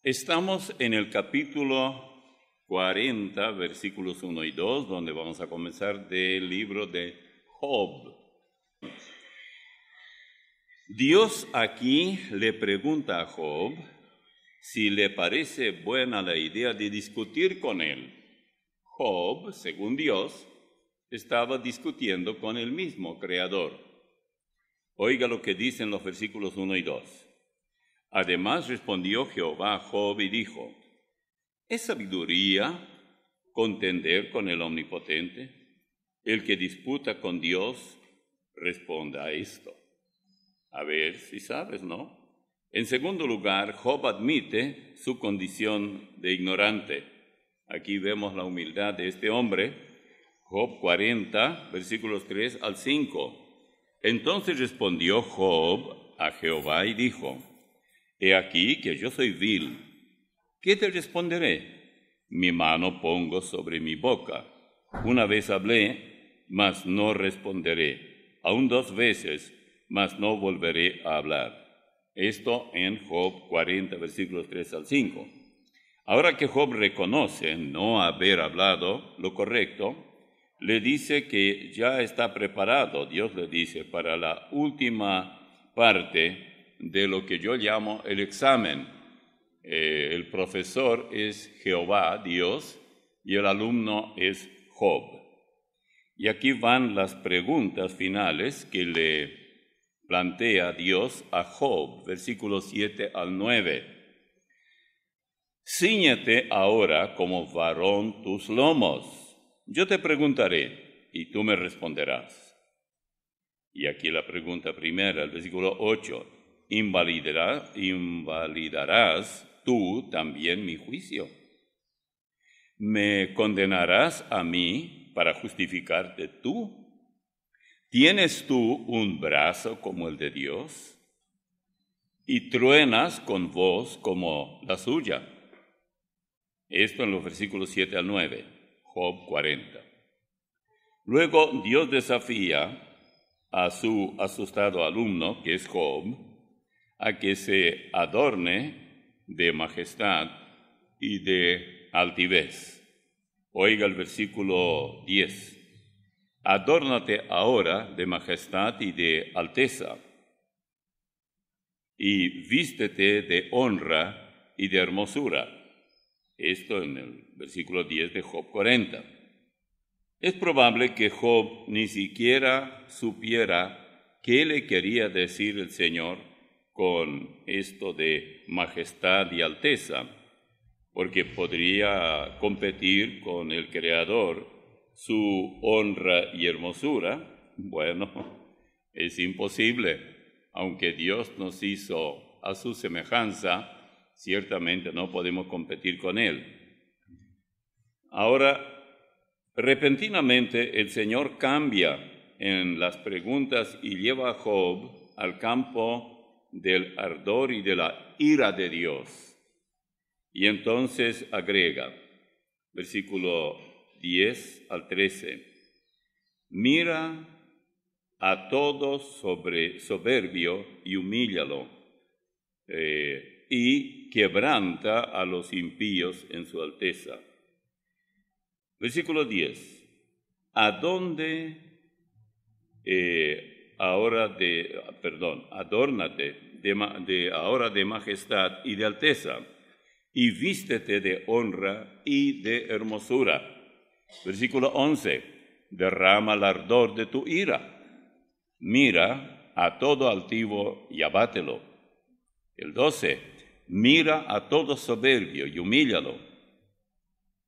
Estamos en el capítulo 40, versículos 1 y 2, donde vamos a comenzar del libro de Job. Dios aquí le pregunta a Job si le parece buena la idea de discutir con él. Job, según Dios, estaba discutiendo con el mismo Creador. Oiga lo que dicen los versículos 1 y 2. Además respondió Jehová a Job y dijo: ¿Es sabiduría contender con el Omnipotente? El que disputa con Dios, responda a esto. A ver si sabes, ¿no? En segundo lugar, Job admite su condición de ignorante. Aquí vemos la humildad de este hombre. Job 40, versículos 3 al 5. Entonces respondió Job a Jehová y dijo: He aquí que yo soy vil. ¿Qué te responderé? Mi mano pongo sobre mi boca. Una vez hablé, mas no responderé. Aún 2 veces, mas no volveré a hablar. Esto en Job 40, versículos 3 al 5. Ahora que Job reconoce no haber hablado lo correcto, le dice que ya está preparado, Dios le dice, para la última parte de lo que yo llamo el examen. El profesor es Jehová, Dios, y el alumno es Job. Y aquí van las preguntas finales que le plantea Dios a Job, versículos 7 al 9. Cíñete ahora como varón tus lomos. Yo te preguntaré, y tú me responderás. Y aquí la pregunta primera, el versículo 8. ¿Invalidarás tú también mi juicio? ¿Me condenarás a mí para justificarte tú? ¿Tienes tú un brazo como el de Dios? ¿Y truenas con voz como la suya? Esto en los versículos 7 al 9, Job 40. Luego Dios desafía a su asustado alumno, que es Job, a que se adorne de majestad y de altivez. Oiga el versículo 10. Adórnate ahora de majestad y de alteza, y vístete de honra y de hermosura. Esto en el versículo 10 de Job 40. Es probable que Job ni siquiera supiera qué le quería decir el Señor con esto de majestad y alteza, porque podría competir con el Creador su honra y hermosura. Bueno, es imposible. Aunque Dios nos hizo a su semejanza, ciertamente no podemos competir con Él. Ahora, repentinamente el Señor cambia en las preguntas y lleva a Job al campo del ardor y de la ira de Dios. Y entonces agrega, versículo 10 al 13, mira a todo soberbio y humíllalo, y quebranta a los impíos en su alteza. Versículo 10, adórnate ahora de majestad y de alteza, y vístete de honra y de hermosura. Versículo 11, derrama el ardor de tu ira. Mira a todo altivo y abátelo. El 12, mira a todo soberbio y humíllalo,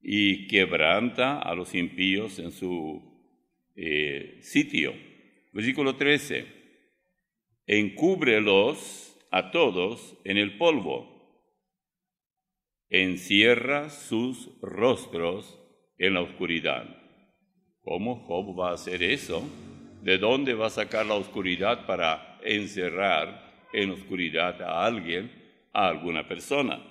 y quebranta a los impíos en su sitio. Versículo 13, encúbrelos a todos en el polvo, encierra sus rostros en la oscuridad. ¿Cómo Job va a hacer eso? ¿De dónde va a sacar la oscuridad para encerrar en oscuridad a alguien, a alguna persona?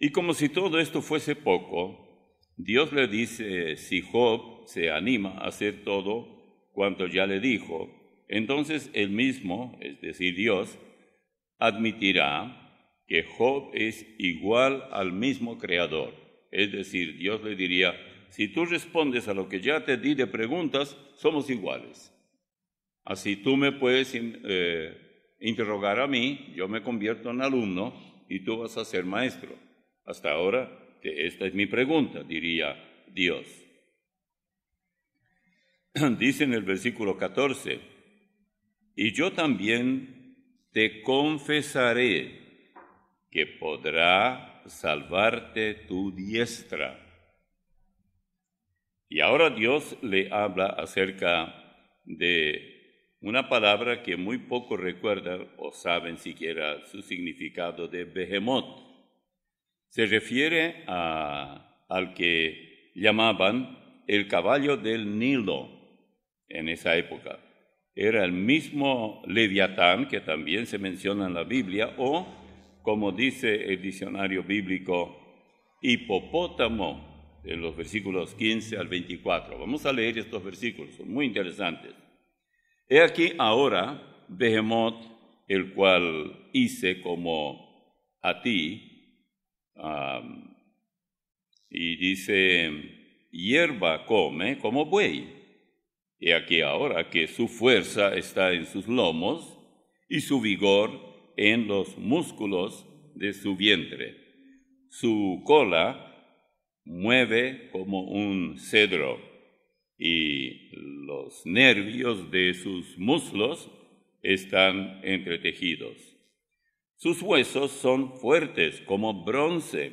Y como si todo esto fuese poco, Dios le dice, si Job se anima a hacer todo cuanto ya le dijo, entonces él mismo, es decir, Dios, admitirá que Job es igual al mismo Creador. Es decir, Dios le diría, si tú respondes a lo que ya te di de preguntas, somos iguales. Así tú me puedes interrogar a mí, yo me convierto en alumno y tú vas a ser maestro. Hasta ahora, esta es mi pregunta, diría Dios. Dice en el versículo 14, y yo también te confesaré que podrá salvarte tu diestra. Y ahora Dios le habla acerca de una palabra que muy poco recuerdan o saben siquiera su significado de Behemoth. Se refiere al que llamaban el caballo del Nilo en esa época. Era el mismo Leviatán que también se menciona en la Biblia, o, como dice el diccionario bíblico, hipopótamo, en los versículos 15 al 24. Vamos a leer estos versículos, son muy interesantes. He aquí ahora Behemoth, el cual hice como a ti, y dice, hierba come como buey. He aquí ahora que su fuerza está en sus lomos y su vigor en los músculos de su vientre. Su cola mueve como un cedro y los nervios de sus muslos están entretejidos. Sus huesos son fuertes como bronce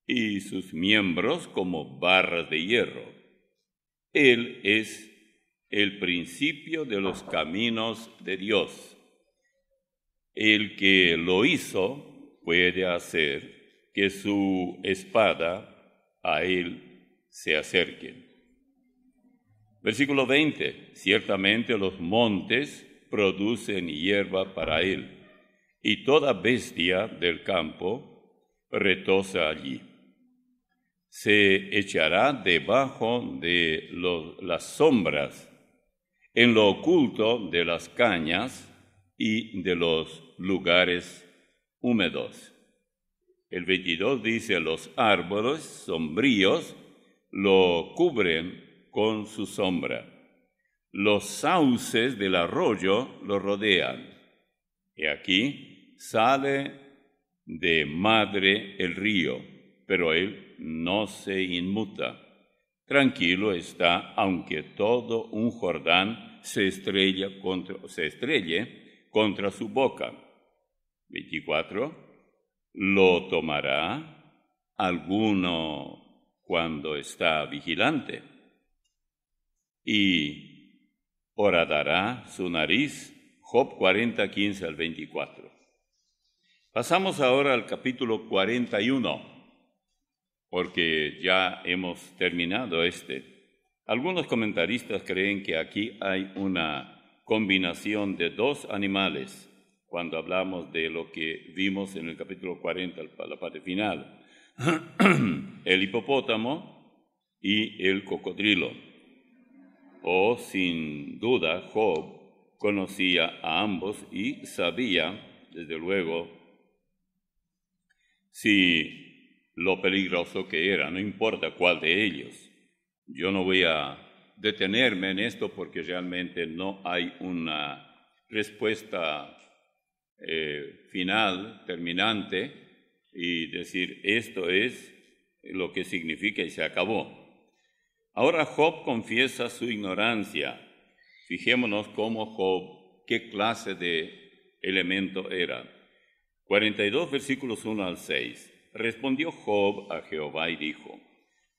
y sus miembros como barras de hierro. Él es el principio de los caminos de Dios. El que lo hizo puede hacer que su espada a él se acerque. Versículo 20. Ciertamente los montes producen hierba para él, y toda bestia del campo retosa allí. Se echará debajo de las sombras, en lo oculto de las cañas y de los lugares húmedos. El 22 dice, los árboles sombríos lo cubren con su sombra. Los sauces del arroyo lo rodean. Y aquí sale de madre el río, pero él no se inmuta. Tranquilo está, aunque todo un Jordán se estrelle contra su boca. 24. Lo tomará alguno cuando está vigilante, y horadará su nariz. Job 40, 15 al 24. Pasamos ahora al capítulo 41. Porque ya hemos terminado Algunos comentaristas creen que aquí hay una combinación de dos animales cuando hablamos de lo que vimos en el capítulo 40, la parte final. El hipopótamo y el cocodrilo. O, sin duda, Job conocía a ambos y sabía, desde luego, si lo peligroso que era, no importa cuál de ellos. Yo no voy a detenerme en esto porque realmente no hay una respuesta final, terminante, y decir esto es lo que significa y se acabó. Ahora Job confiesa su ignorancia. Fijémonos cómo Job, qué clase de elemento era. 42 versículos 1 al 6. Respondió Job a Jehová y dijo,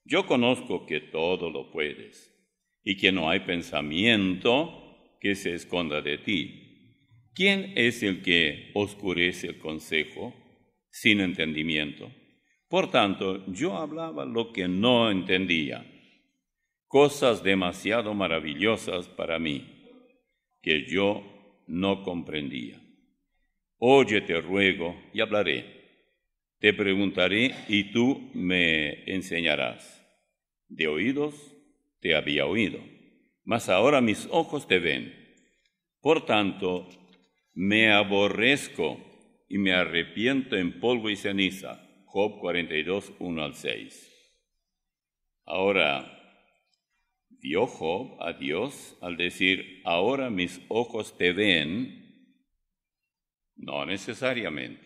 yo conozco que todo lo puedes, y que no hay pensamiento que se esconda de ti. ¿Quién es el que oscurece el consejo sin entendimiento? Por tanto, yo hablaba lo que no entendía, cosas demasiado maravillosas para mí, que yo no comprendía. Oye, te ruego, y hablaré. Te preguntaré y tú me enseñarás. De oídos te había oído, mas ahora mis ojos te ven. Por tanto, me aborrezco y me arrepiento en polvo y ceniza. Job 42, 1 al 6. Ahora, ¿vio Job a Dios al decir, ahora mis ojos te ven? No necesariamente.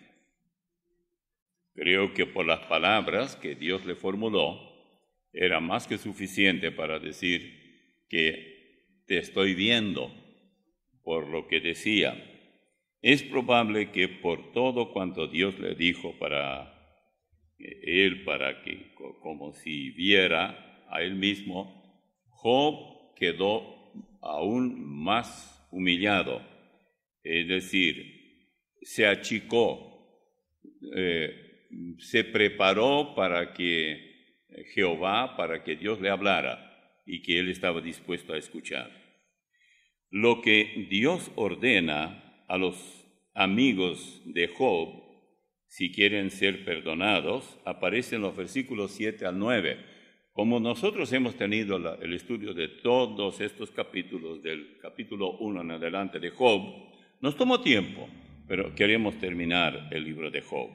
Creo que por las palabras que Dios le formuló, era más que suficiente para decir que te estoy viendo por lo que decía. Es probable que por todo cuanto Dios le dijo para que, como si viera a él mismo, Job quedó aún más humillado. Es decir, se achicó, se preparó para que para que Dios le hablara y que él estaba dispuesto a escuchar. Lo que Dios ordena a los amigos de Job, si quieren ser perdonados, aparece en los versículos 7 al 9. Como nosotros hemos tenido el estudio de todos estos capítulos, del capítulo 1 en adelante de Job, nos tomó tiempo, pero queremos terminar el libro de Job.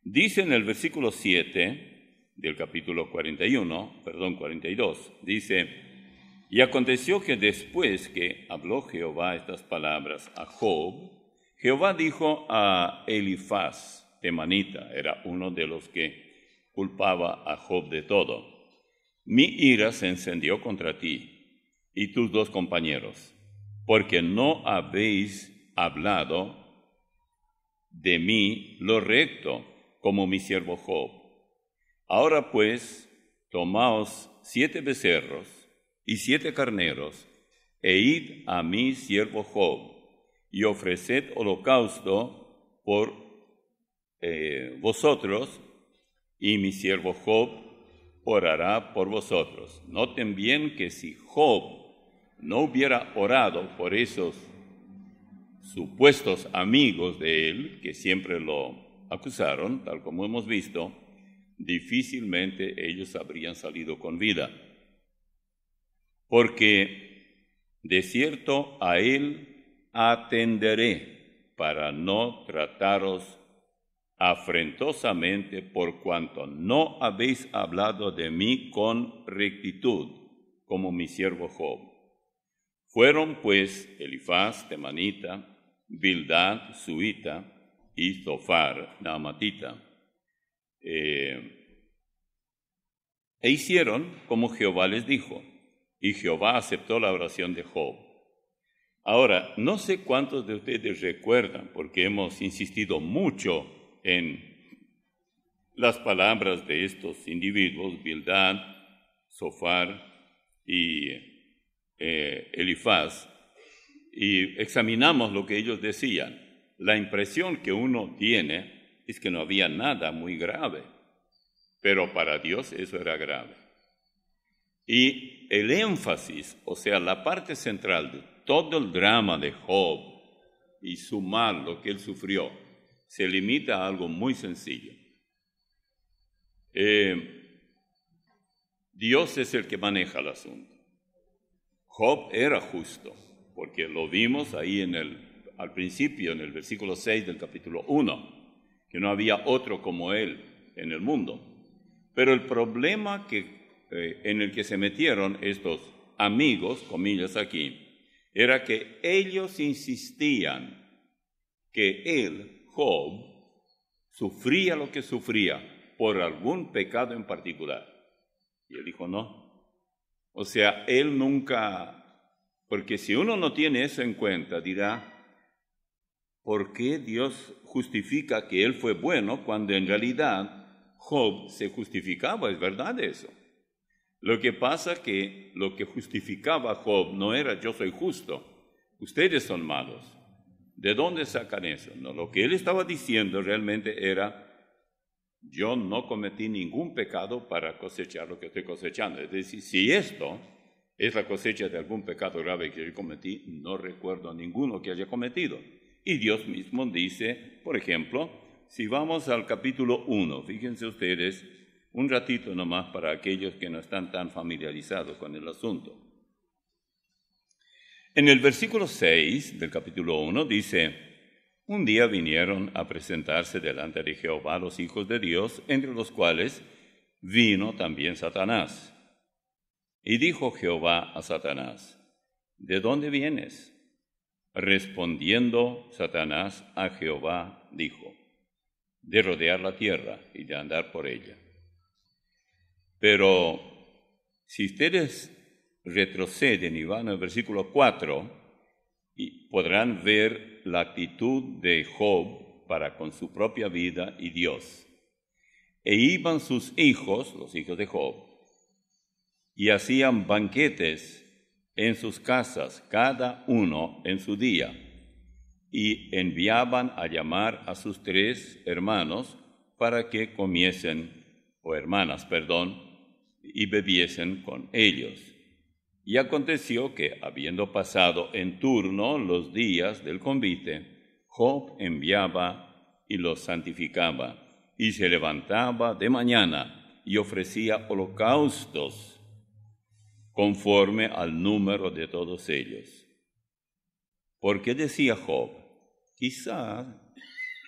Dice en el versículo 7 del capítulo 42, dice, y aconteció que después que habló Jehová estas palabras a Job, Jehová dijo a Elifaz temanita, era uno de los que culpaba a Job de todo, mi ira se encendió contra ti y tus 2 compañeros, porque no habéis hablado de mí lo recto, como mi siervo Job. Ahora pues, tomaos 7 becerros y 7 carneros, e id a mi siervo Job, y ofreced holocausto por vosotros, y mi siervo Job orará por vosotros. Noten bien que si Job no hubiera orado por esos supuestos amigos de él, que siempre lo acusaron, tal como hemos visto, difícilmente ellos habrían salido con vida. Porque de cierto a él atenderé para no trataros afrentosamente por cuanto no habéis hablado de mí con rectitud, como mi siervo Job. Fueron pues Elifaz temanita, Bildad suita y Zofar naamatita. E hicieron como Jehová les dijo, y Jehová aceptó la oración de Job. Ahora, no sé cuántos de ustedes recuerdan, porque hemos insistido mucho en las palabras de estos individuos, Bildad, Zofar y Elifaz, y examinamos lo que ellos decían. La impresión que uno tiene es que no había nada muy grave, pero para Dios eso era grave. Y el énfasis, o sea, la parte central de todo el drama de Job y su mal, lo que él sufrió, se limita a algo muy sencillo. Dios es el que maneja el asunto. Job era justo, porque lo vimos ahí al principio, en el versículo 6 del capítulo 1, que no había otro como él en el mundo. Pero el problema en el que se metieron estos amigos, comillas aquí, era que ellos insistían que él, Job, sufría lo que sufría por algún pecado en particular. Y él dijo no. O sea, él nunca, porque si uno no tiene eso en cuenta, dirá, ¿por qué Dios justifica que él fue bueno cuando en realidad Job se justificaba? Es verdad eso. Lo que pasa que lo que justificaba a Job no era yo soy justo, ustedes son malos. ¿De dónde sacan eso? No, lo que él estaba diciendo realmente era yo no cometí ningún pecado para cosechar lo que estoy cosechando. Es decir, si esto es la cosecha de algún pecado grave que yo cometí, no recuerdo ninguno que haya cometido. Y Dios mismo dice, por ejemplo, si vamos al capítulo 1, fíjense ustedes, un ratito nomás para aquellos que no están tan familiarizados con el asunto. En el versículo 6 del capítulo 1 dice, Un día vinieron a presentarse delante de Jehová los hijos de Dios, entre los cuales vino también Satanás. Y dijo Jehová a Satanás, ¿de dónde vienes? Respondiendo Satanás a Jehová, dijo, de rodear la tierra y de andar por ella. Pero si ustedes retroceden y van al versículo 4, y podrán ver la actitud de Job para con su propia vida y Dios. E iban sus hijos, los hijos de Job, y hacían banquetes en sus casas, cada uno en su día, y enviaban a llamar a sus 3 hermanos para que comiesen, o hermanas, perdón, y bebiesen con ellos. Y aconteció que, habiendo pasado en turno los días del convite, Job enviaba y los santificaba, y se levantaba de mañana y ofrecía holocaustos conforme al número de todos ellos. Porque decía Job, quizá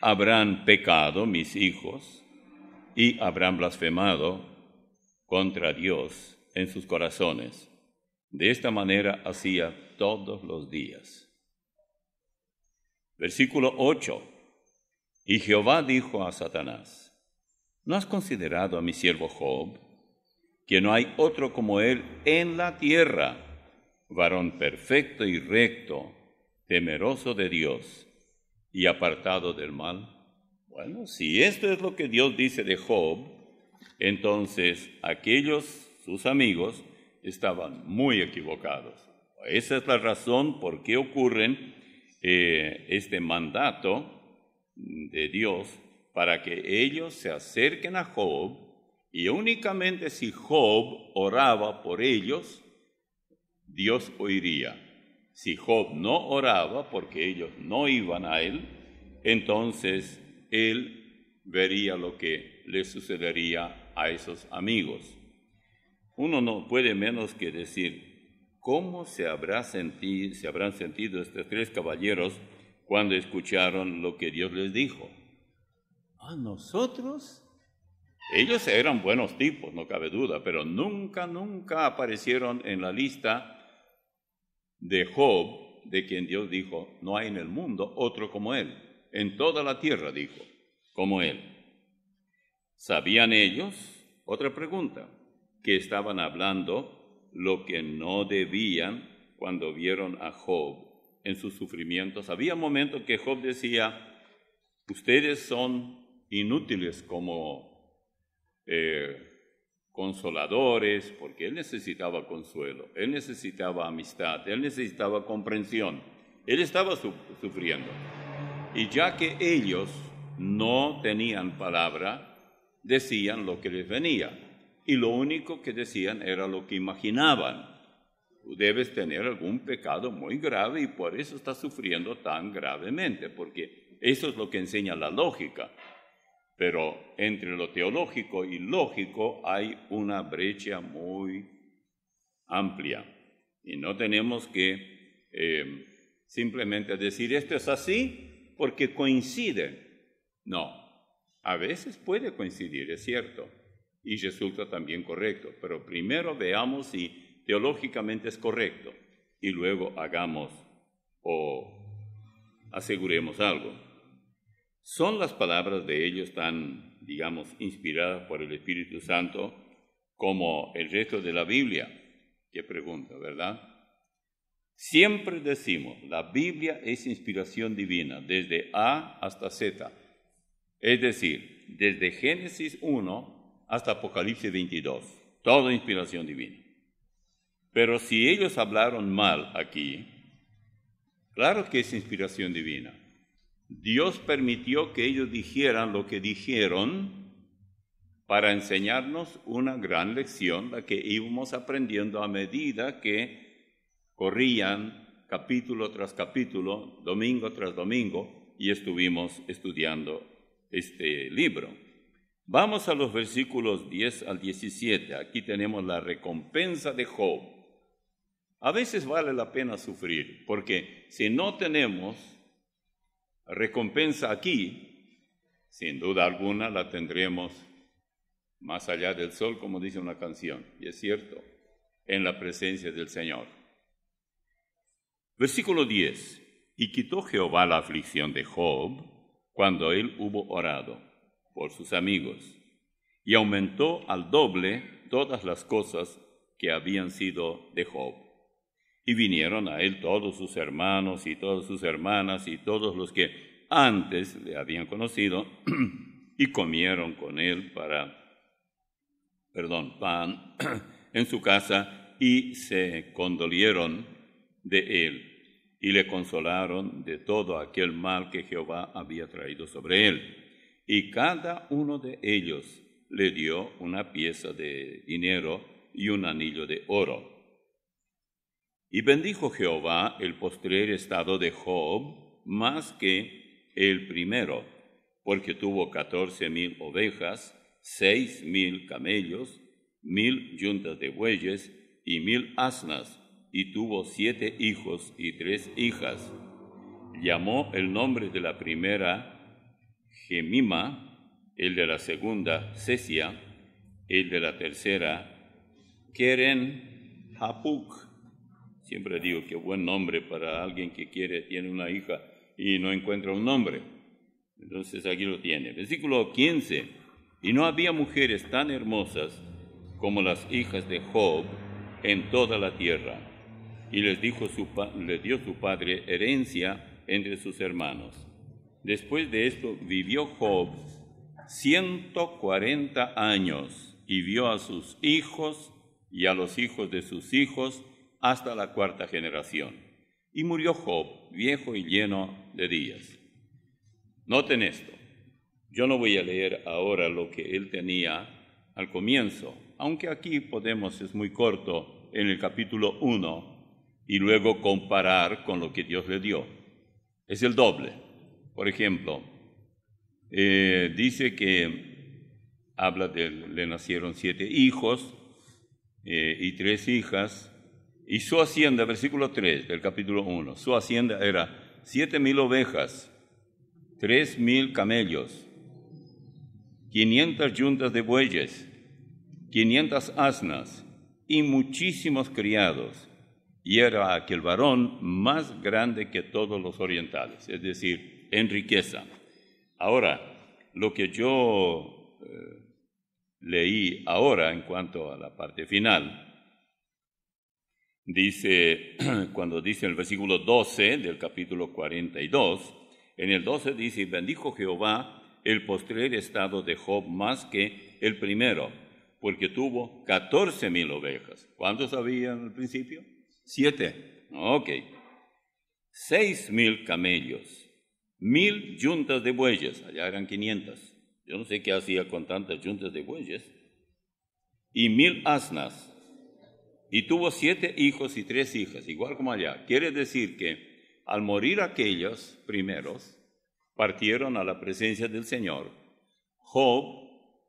habrán pecado mis hijos y habrán blasfemado contra Dios en sus corazones. De esta manera hacía todos los días. Versículo 8. Y Jehová dijo a Satanás, ¿no has considerado a mi siervo Job, que no hay otro como él en la tierra, varón perfecto y recto, temeroso de Dios y apartado del mal? Bueno, si esto es lo que Dios dice de Job, entonces aquellos, sus amigos, estaban muy equivocados. Esa es la razón por qué ocurren este mandato de Dios para que ellos se acerquen a Job, y únicamente si Job oraba por ellos, Dios oiría. Si Job no oraba porque ellos no iban a él, entonces él vería lo que le sucedería a esos amigos. Uno no puede menos que decir, ¿cómo se habrán sentido estos 3 caballeros cuando escucharon lo que Dios les dijo? ¿A nosotros? Ellos eran buenos tipos, no cabe duda, pero nunca aparecieron en la lista de Job, de quien Dios dijo, no hay en el mundo otro como él. En toda la tierra, dijo, como él. ¿Sabían ellos? Otra pregunta. Que estaban hablando lo que no debían cuando vieron a Job en sus sufrimientos. Había momentos que Job decía, ustedes son inútiles como consoladores, porque él necesitaba consuelo, él necesitaba amistad, él necesitaba comprensión, él estaba sufriendo. Y ya que ellos no tenían palabra, decían lo que les venía. Y lo único que decían era lo que imaginaban. Tú debes tener algún pecado muy grave y por eso estás sufriendo tan gravemente, porque eso es lo que enseña la lógica. Pero entre lo teológico y lógico hay una brecha muy amplia. Y no tenemos que simplemente decir esto es así porque coincide. No, a veces puede coincidir, es cierto. Y resulta también correcto. Pero primero veamos si teológicamente es correcto y luego hagamos o aseguremos algo. ¿Son las palabras de ellos tan, digamos, inspiradas por el Espíritu Santo como el resto de la Biblia? Qué pregunta, ¿verdad? Siempre decimos, la Biblia es inspiración divina, desde A hasta Z. Es decir, desde Génesis 1 hasta Apocalipsis 22, toda inspiración divina. Pero si ellos hablaron mal aquí, claro que es inspiración divina. Dios permitió que ellos dijeran lo que dijeron para enseñarnos una gran lección, la que íbamos aprendiendo a medida que corrían capítulo tras capítulo, domingo tras domingo, y estuvimos estudiando este libro. Vamos a los versículos 10 al 17. Aquí tenemos la recompensa de Job. A veces vale la pena sufrir, porque si no tenemos recompensa aquí, sin duda alguna, la tendremos más allá del sol, como dice una canción, y es cierto, en la presencia del Señor. Versículo 10. Y quitó Jehová la aflicción de Job cuando él hubo orado por sus amigos, y aumentó al doble todas las cosas que habían sido de Job. Y vinieron a él todos sus hermanos y todas sus hermanas y todos los que antes le habían conocido, y comieron con él pan en su casa, y se condolieron de él, y le consolaron de todo aquel mal que Jehová había traído sobre él. Y cada uno de ellos le dio una pieza de dinero y un anillo de oro. Y bendijo Jehová el postrer estado de Job más que el primero, porque tuvo 14,000 ovejas, 6,000 camellos, 1,000 yuntas de bueyes y 1,000 asnas, y tuvo 7 hijos y 3 hijas. Llamó el nombre de la primera Gemima, el de la segunda Sesia, el de la tercera Keren Hapuk. Siempre digo que buen nombre para alguien que tiene una hija y no encuentra un nombre. Entonces aquí lo tiene. Versículo 15. Y no había mujeres tan hermosas como las hijas de Job en toda la tierra. Y les dio su padre herencia entre sus hermanos. Después de esto vivió Job 140 años y vio a sus hijos y a los hijos de sus hijos hasta la 4ª generación. Y murió Job, viejo y lleno de días. Noten esto. Yo no voy a leer ahora lo que él tenía al comienzo, aunque aquí es muy corto, en el capítulo 1, y luego comparar con lo que Dios le dio. Es el doble. Por ejemplo, dice que le nacieron 7 hijos y 3 hijas, y su hacienda, versículo 3 del capítulo 1, su hacienda era 7,000 ovejas, 3,000 camellos, 500 yuntas de bueyes, 500 asnas y muchísimos criados, y era aquel varón más grande que todos los orientales, es decir, en riqueza. Ahora, lo que yo leí ahora en cuanto a la parte final, dice, cuando dice en el versículo 12 del capítulo 42, en el 12 dice, bendijo Jehová el postrer estado de Job más que el primero, porque tuvo 14,000 ovejas. ¿Cuántos había al principio? 7. Ok. 6,000 camellos, 1,000 yuntas de bueyes, allá eran 500. Yo no sé qué hacía con tantas yuntas de bueyes. Y 1,000 asnas. Y tuvo 7 hijos y 3 hijas, igual como allá. Quiere decir que al morir aquellos primeros, partieron a la presencia del Señor. Job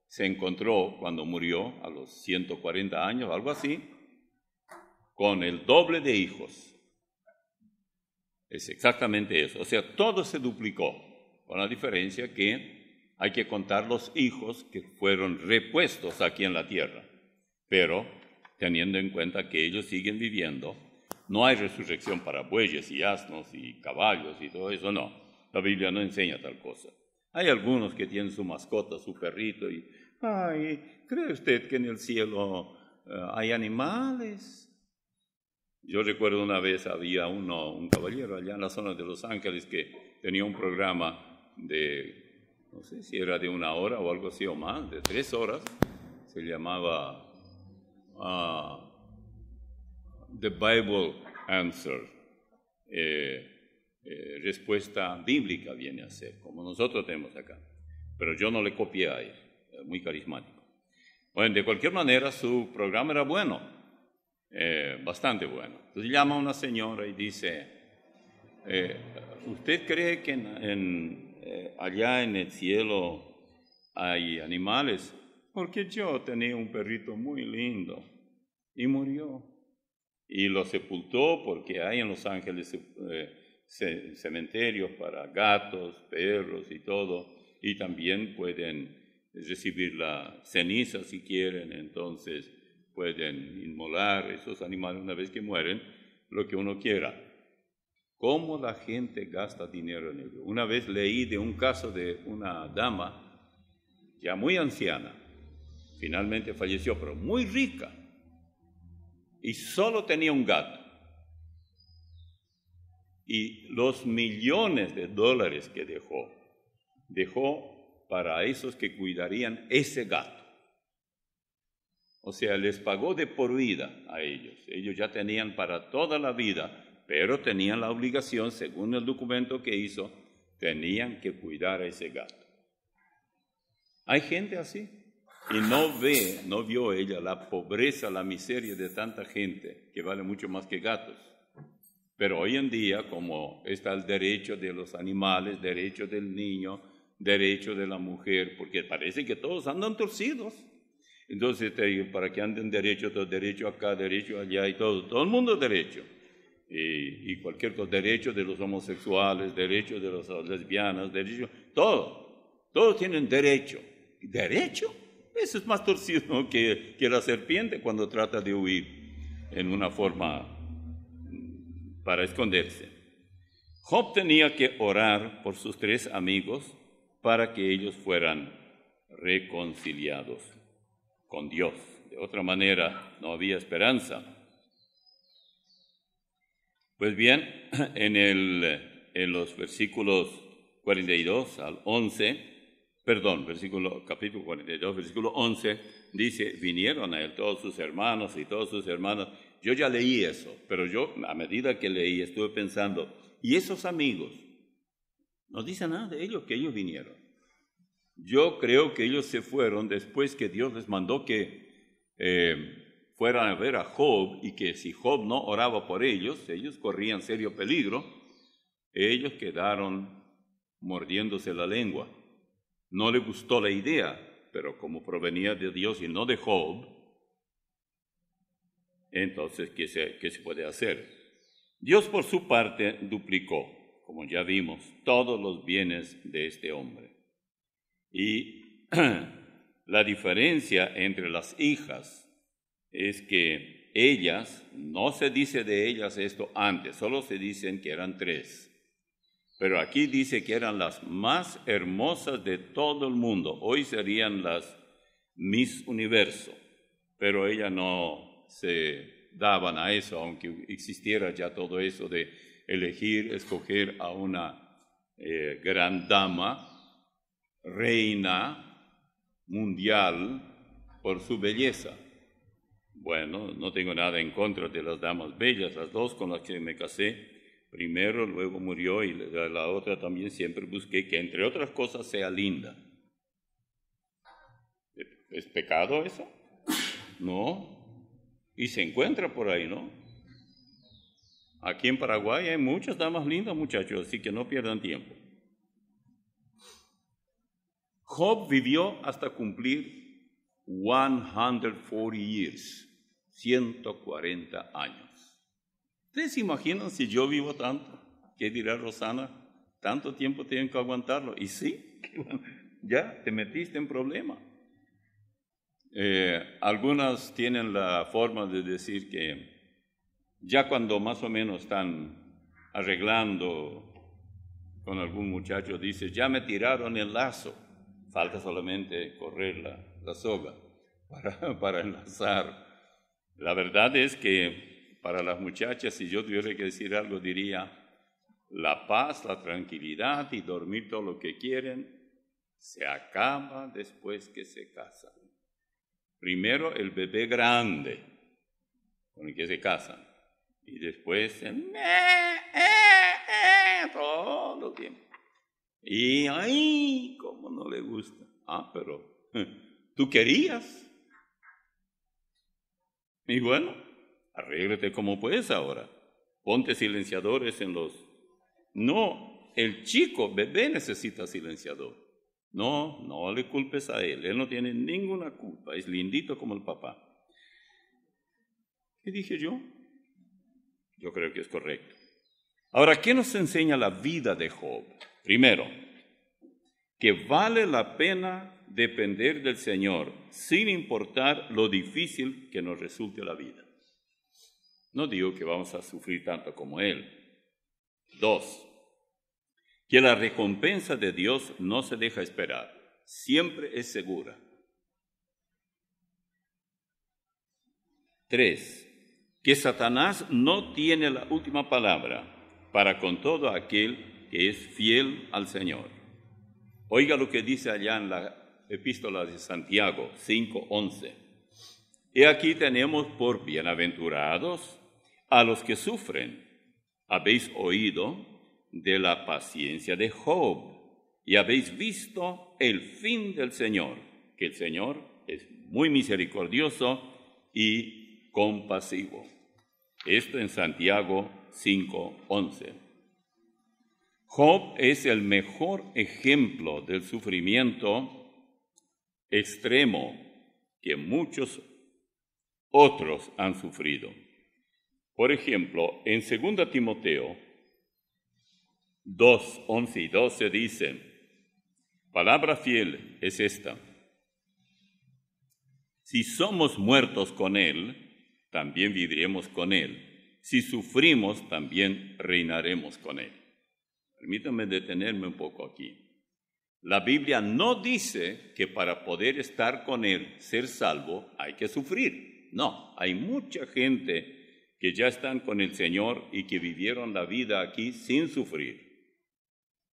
se encontró cuando murió a los 140 años, algo así, con el doble de hijos. Es exactamente eso. O sea, todo se duplicó, con la diferencia que hay que contar los hijos que fueron repuestos aquí en la tierra. Pero, teniendo en cuenta que ellos siguen viviendo, no hay resurrección para bueyes y asnos y caballos y todo eso, no. La Biblia no enseña tal cosa. Hay algunos que tienen su mascota, su perrito, y, ¿cree usted que en el cielo hay animales? Yo recuerdo una vez había un caballero allá en la zona de Los Ángeles que tenía un programa de, no sé si era de 1 hora o algo así o más, de 3 horas, se llamaba The Bible Answer, respuesta bíblica viene a ser, como nosotros tenemos acá. Pero yo no le copié a él, muy carismático. Bueno, de cualquier manera su programa era bueno, bastante bueno. Entonces llama a una señora y dice, ¿usted cree que allá en el cielo hay animales? Porque yo tenía un perrito muy lindo y murió. Y lo sepultó porque hay en Los Ángeles cementerios para gatos, perros y todo, y también pueden recibir la ceniza si quieren, entonces pueden inmolar esos animales una vez que mueren, lo que uno quiera. ¿Cómo la gente gasta dinero en ello? Una vez leí de un caso de una dama ya muy anciana, finalmente falleció, pero muy rica, y solo tenía un gato. Y los millones de dólares que dejó para esos que cuidarían ese gato. O sea, les pagó de por vida a ellos. Ellos ya tenían para toda la vida, pero tenían la obligación, según el documento que hizo, tenían que cuidar a ese gato. Hay gente así. Y no vio ella la pobreza, la miseria de tanta gente, que vale mucho más que gatos. Pero hoy en día, como está el derecho de los animales, derecho del niño, derecho de la mujer, porque parece que todos andan torcidos. Entonces, para que anden derecho, todo derecho acá, derecho allá y todo el mundo derecho. Y cualquier cosa, derecho de los homosexuales, derecho de las lesbianas, derecho, todos tienen derecho. ¿Derecho? Eso es más torcido que la serpiente cuando trata de huir en una forma para esconderse. Job tenía que orar por sus 3 amigos para que ellos fueran reconciliados con Dios. De otra manera, no había esperanza. Pues bien, en los versículos 42 al 11, capítulo 42, versículo 11, dice, vinieron a él todos sus hermanos y todas sus hermanas. Yo ya leí eso, pero yo, a medida que leí, estuve pensando, ¿y esos amigos? No dice nada de ellos, que ellos vinieron. Yo creo que ellos se fueron después que Dios les mandó que fueran a ver a Job, y que si Job no oraba por ellos corrían serio peligro. Ellos quedaron mordiéndose la lengua. No le gustó la idea, pero como provenía de Dios y no de Job, entonces, ¿qué se puede hacer? Dios, por su parte, duplicó, como ya vimos, todos los bienes de este hombre. Y la diferencia entre las hijas es que ellas, no se dice de ellas esto antes, solo se dicen que eran 3. Pero aquí dice que eran las más hermosas de todo el mundo. Hoy serían las Miss Universo, pero ellas no se daban a eso, aunque existiera ya todo eso de escoger a una gran dama, reina mundial, por su belleza. Bueno, no tengo nada en contra de las damas bellas, las 2 con las que me casé. Primero, luego murió, y la otra también siempre busqué que, entre otras cosas, sea linda. ¿Es pecado eso? No. Y se encuentra por ahí, ¿no? Aquí en Paraguay hay muchas damas lindas, muchachos, así que no pierdan tiempo. Job vivió hasta cumplir 140 years, 140 años. ¿Ustedes se imaginan si yo vivo tanto? ¿Qué dirá Rosana? Tanto tiempo tienen que aguantarlo. Y sí, ya te metiste en problema. Algunas tienen la forma de decir que ya cuando más o menos están arreglando con algún muchacho, dice, ya me tiraron el lazo, falta solamente correr la soga para enlazar. La verdad es que para las muchachas, si yo tuviera que decir algo, diría, la paz, la tranquilidad y dormir todo lo que quieren se acaba después que se casan. Primero el bebé grande con el que se casan, y después todo el tiempo. Y ¡ay! ¿Cómo no le gusta? Pero tú querías. Y bueno, arréglate como puedes ahora. Ponte silenciadores en los... No, el chico, bebé, necesita silenciador. No le culpes a él no tiene ninguna culpa, es lindito como el papá. ¿Qué dije yo? Yo creo que es correcto. Ahora, ¿qué nos enseña la vida de Job? Primero, que vale la pena depender del Señor, sin importar lo difícil que nos resulte la vida. No digo que vamos a sufrir tanto como Él. 2, que la recompensa de Dios no se deja esperar, siempre es segura. 3, que Satanás no tiene la última palabra para con todo aquel que es fiel al Señor. Oiga lo que dice allá en la epístola de Santiago 5:11. He aquí tenemos por bienaventurados a los que sufren. Habéis oído de la paciencia de Job y habéis visto el fin del Señor, que el Señor es muy misericordioso y compasivo. Esto en Santiago 5:11. Job es el mejor ejemplo del sufrimiento extremo que muchos otros han sufrido. Por ejemplo, en 2 Timoteo 2:11 y 12 dice, palabra fiel es esta: si somos muertos con Él, también viviremos con Él. Si sufrimos, también reinaremos con Él. Permítanme detenerme un poco aquí. La Biblia no dice que para poder estar con Él, ser salvo, hay que sufrir. No, hay mucha gente que ya están con el Señor y que vivieron la vida aquí sin sufrir.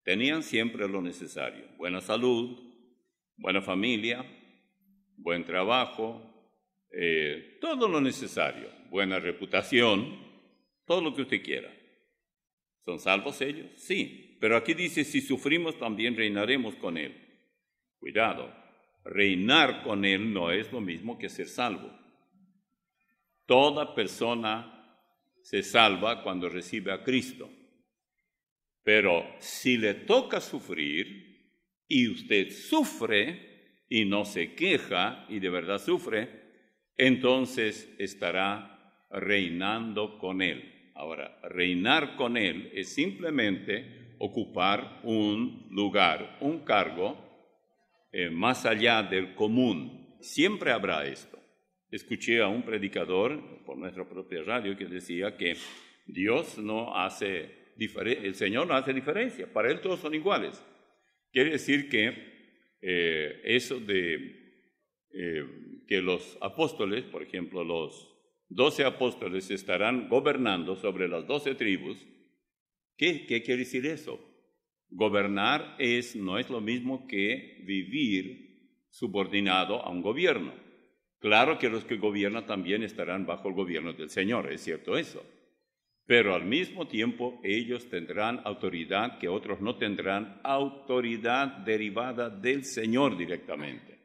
Tenían siempre lo necesario: buena salud, buena familia, buen trabajo, todo lo necesario, buena reputación, todo lo que usted quiera. ¿Son salvos ellos? Sí, pero aquí dice, si sufrimos también reinaremos con Él. Cuidado, reinar con Él no es lo mismo que ser salvo. Toda persona se salva cuando recibe a Cristo. Pero si le toca sufrir y usted sufre y no se queja y de verdad sufre, entonces estará reinando con Él. Ahora, reinar con Él es simplemente ocupar un lugar, un cargo más allá del común. Siempre habrá esto. Escuché a un predicador por nuestra propia radio que decía que Dios no hace el Señor no hace diferencia, para Él todos son iguales. Quiere decir que eso de que los apóstoles, por ejemplo, los 12 apóstoles estarán gobernando sobre las 12 tribus. ¿Qué quiere decir eso? Gobernar no es lo mismo que vivir subordinado a un gobierno. Claro que los que gobiernan también estarán bajo el gobierno del Señor, es cierto eso. Pero al mismo tiempo ellos tendrán autoridad que otros no tendrán, autoridad derivada del Señor directamente.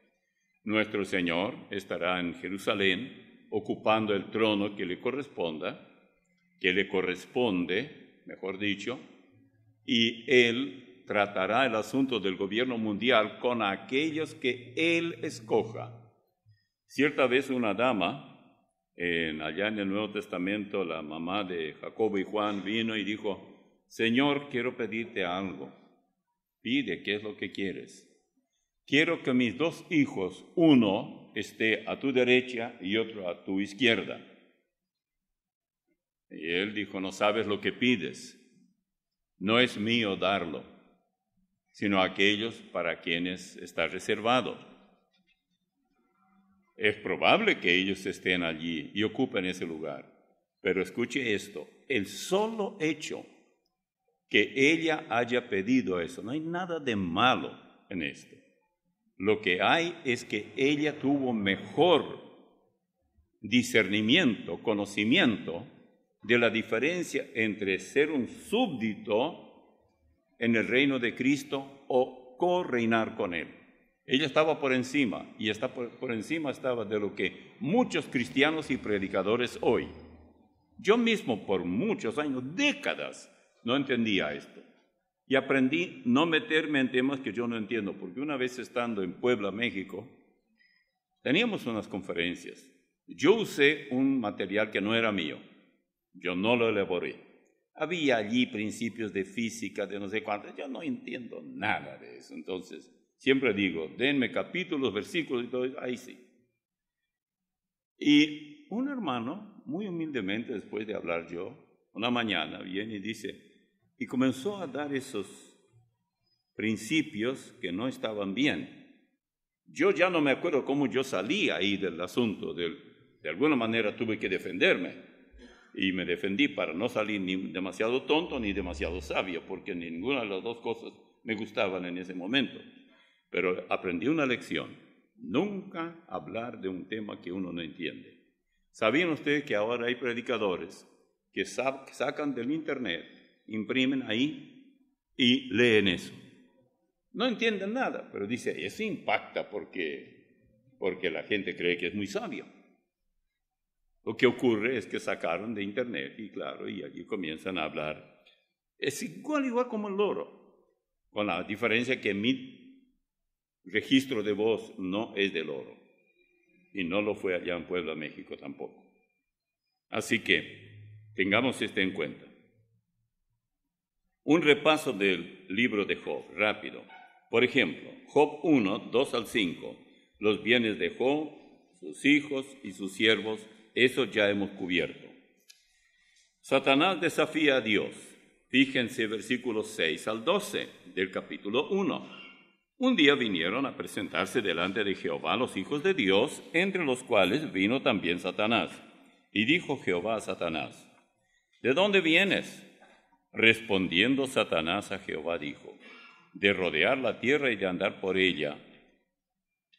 Nuestro Señor estará en Jerusalén ocupando el trono que le corresponda, que le corresponde, mejor dicho, y Él tratará el asunto del gobierno mundial con aquellos que Él escoja. Cierta vez una dama, allá en el Nuevo Testamento, la mamá de Jacobo y Juan vino y dijo, Señor, quiero pedirte algo. Pide, ¿qué es lo que quieres? Quiero que mis 2 hijos, uno esté a tu derecha y otro a tu izquierda. Y él dijo, no sabes lo que pides. No es mío darlo, sino a aquellos para quienes está reservado. Es probable que ellos estén allí y ocupen ese lugar. Pero escuche esto, el solo hecho que ella haya pedido eso, no hay nada de malo en esto. Lo que hay es que ella tuvo mejor discernimiento, conocimiento de la diferencia entre ser un súbdito en el reino de Cristo o co-reinar con Él. Ella estaba por encima, y por encima estaba de lo que muchos cristianos y predicadores hoy. Yo mismo por muchos años, décadas, no entendía esto. Y aprendí no meterme en temas que yo no entiendo, porque una vez estando en Puebla, México, teníamos unas conferencias. Yo usé un material que no era mío. Yo no lo elaboré. Había allí principios de física, de no sé cuánto. Yo no entiendo nada de eso. Entonces, siempre digo, denme capítulos, versículos y todo eso. Ahí sí. Y un hermano, muy humildemente, después de hablar yo, una mañana viene y dice, y comenzó a dar esos principios que no estaban bien. Yo ya no me acuerdo cómo yo salí ahí del asunto. De alguna manera tuve que defenderme. Y me defendí para no salir ni demasiado tonto ni demasiado sabio, porque ninguna de las dos cosas me gustaban en ese momento. Pero aprendí una lección: nunca hablar de un tema que uno no entiende. ¿Sabían ustedes que ahora hay predicadores que sacan del internet, imprimen ahí y leen eso? No entienden nada, pero dice, eso impacta porque la gente cree que es muy sabio. Lo que ocurre es que sacaron de internet y claro, y allí comienzan a hablar. Es igual como el loro, con la diferencia que mi registro de voz no es del loro. Y no lo fue allá en Puebla, México tampoco. Así que tengamos esto en cuenta. Un repaso del libro de Job, rápido. Por ejemplo, Job 1, 2 al 5. Los bienes de Job, sus hijos y sus siervos, eso ya hemos cubierto. Satanás desafía a Dios. Fíjense versículos 6 al 12 del capítulo 1. Un día vinieron a presentarse delante de Jehová los hijos de Dios, entre los cuales vino también Satanás. Y dijo Jehová a Satanás, ¿de dónde vienes? Respondiendo Satanás a Jehová dijo, de rodear la tierra y de andar por ella.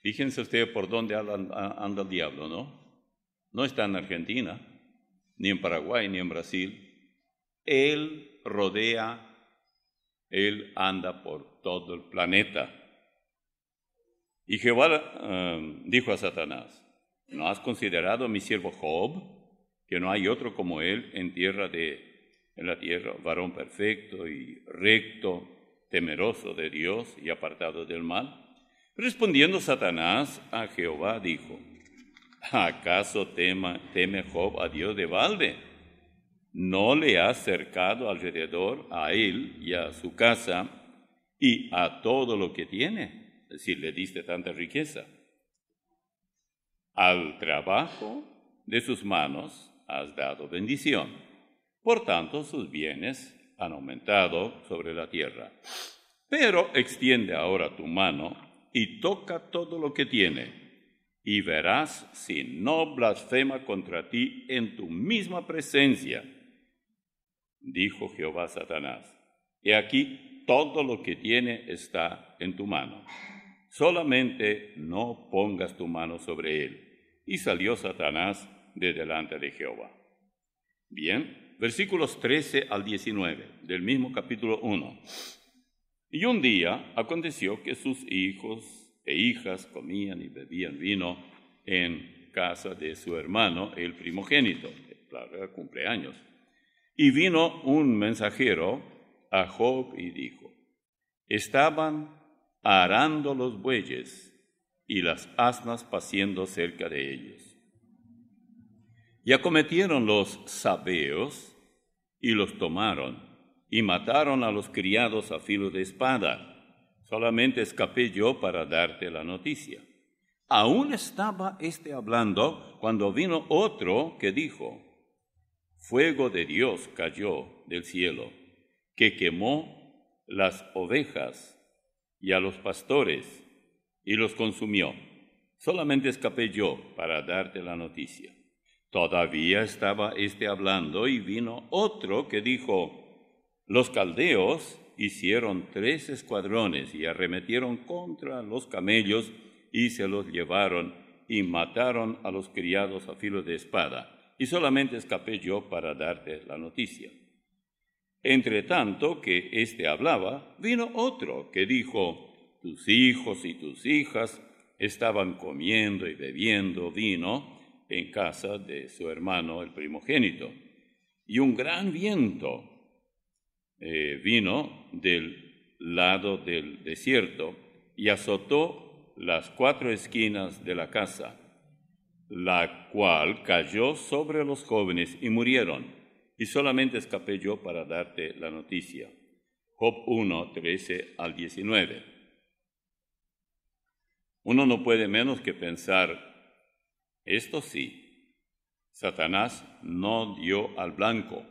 Fíjense ustedes por dónde anda el diablo, ¿no? No está en Argentina, ni en Paraguay, ni en Brasil. Él rodea, él anda por todo el planeta. Y Jehová dijo a Satanás, ¿no has considerado a mi siervo Job, que no hay otro como él en la tierra, varón perfecto y recto, temeroso de Dios y apartado del mal? Respondiendo Satanás a Jehová dijo, ¿acaso teme Job a Dios de balde? ¿No le has cercado alrededor a él y a su casa y a todo lo que tiene? Es decir, le diste tanta riqueza. Al trabajo de sus manos has dado bendición. Por tanto, sus bienes han aumentado sobre la tierra. Pero extiende ahora tu mano y toca todo lo que tiene, y verás si no blasfema contra ti en tu misma presencia. Dijo Jehová a Satanás, he aquí todo lo que tiene está en tu mano. Solamente no pongas tu mano sobre él. Y salió Satanás de delante de Jehová. Bien, versículos 13 al 19 del mismo capítulo 1. Y un día aconteció que sus hijos e hijas comían y bebían vino en casa de su hermano, el primogénito. Claro, era cumpleaños. Y vino un mensajero a Job y dijo, estaban arando los bueyes y las asnas paciendo cerca de ellos. Y acometieron los sabeos y los tomaron y mataron a los criados a filo de espada. Solamente escapé yo para darte la noticia. Aún estaba hablando cuando vino otro que dijo, fuego de Dios cayó del cielo, que quemó las ovejas y a los pastores y los consumió. Solamente escapé yo para darte la noticia. Todavía estaba hablando y vino otro que dijo, los caldeos hicieron 3 escuadrones y arremetieron contra los camellos y se los llevaron y mataron a los criados a filo de espada. Y solamente escapé yo para darte la noticia. Entre tanto que hablaba, vino otro que dijo, tus hijos y tus hijas estaban comiendo y bebiendo vino en casa de su hermano el primogénito. Y un gran viento vino del lado del desierto y azotó las 4 esquinas de la casa, la cual cayó sobre los jóvenes y murieron, y solamente escapé yo para darte la noticia. Job 1, 13 al 19. Uno no puede menos que pensar, esto sí, Satanás no dio al blanco.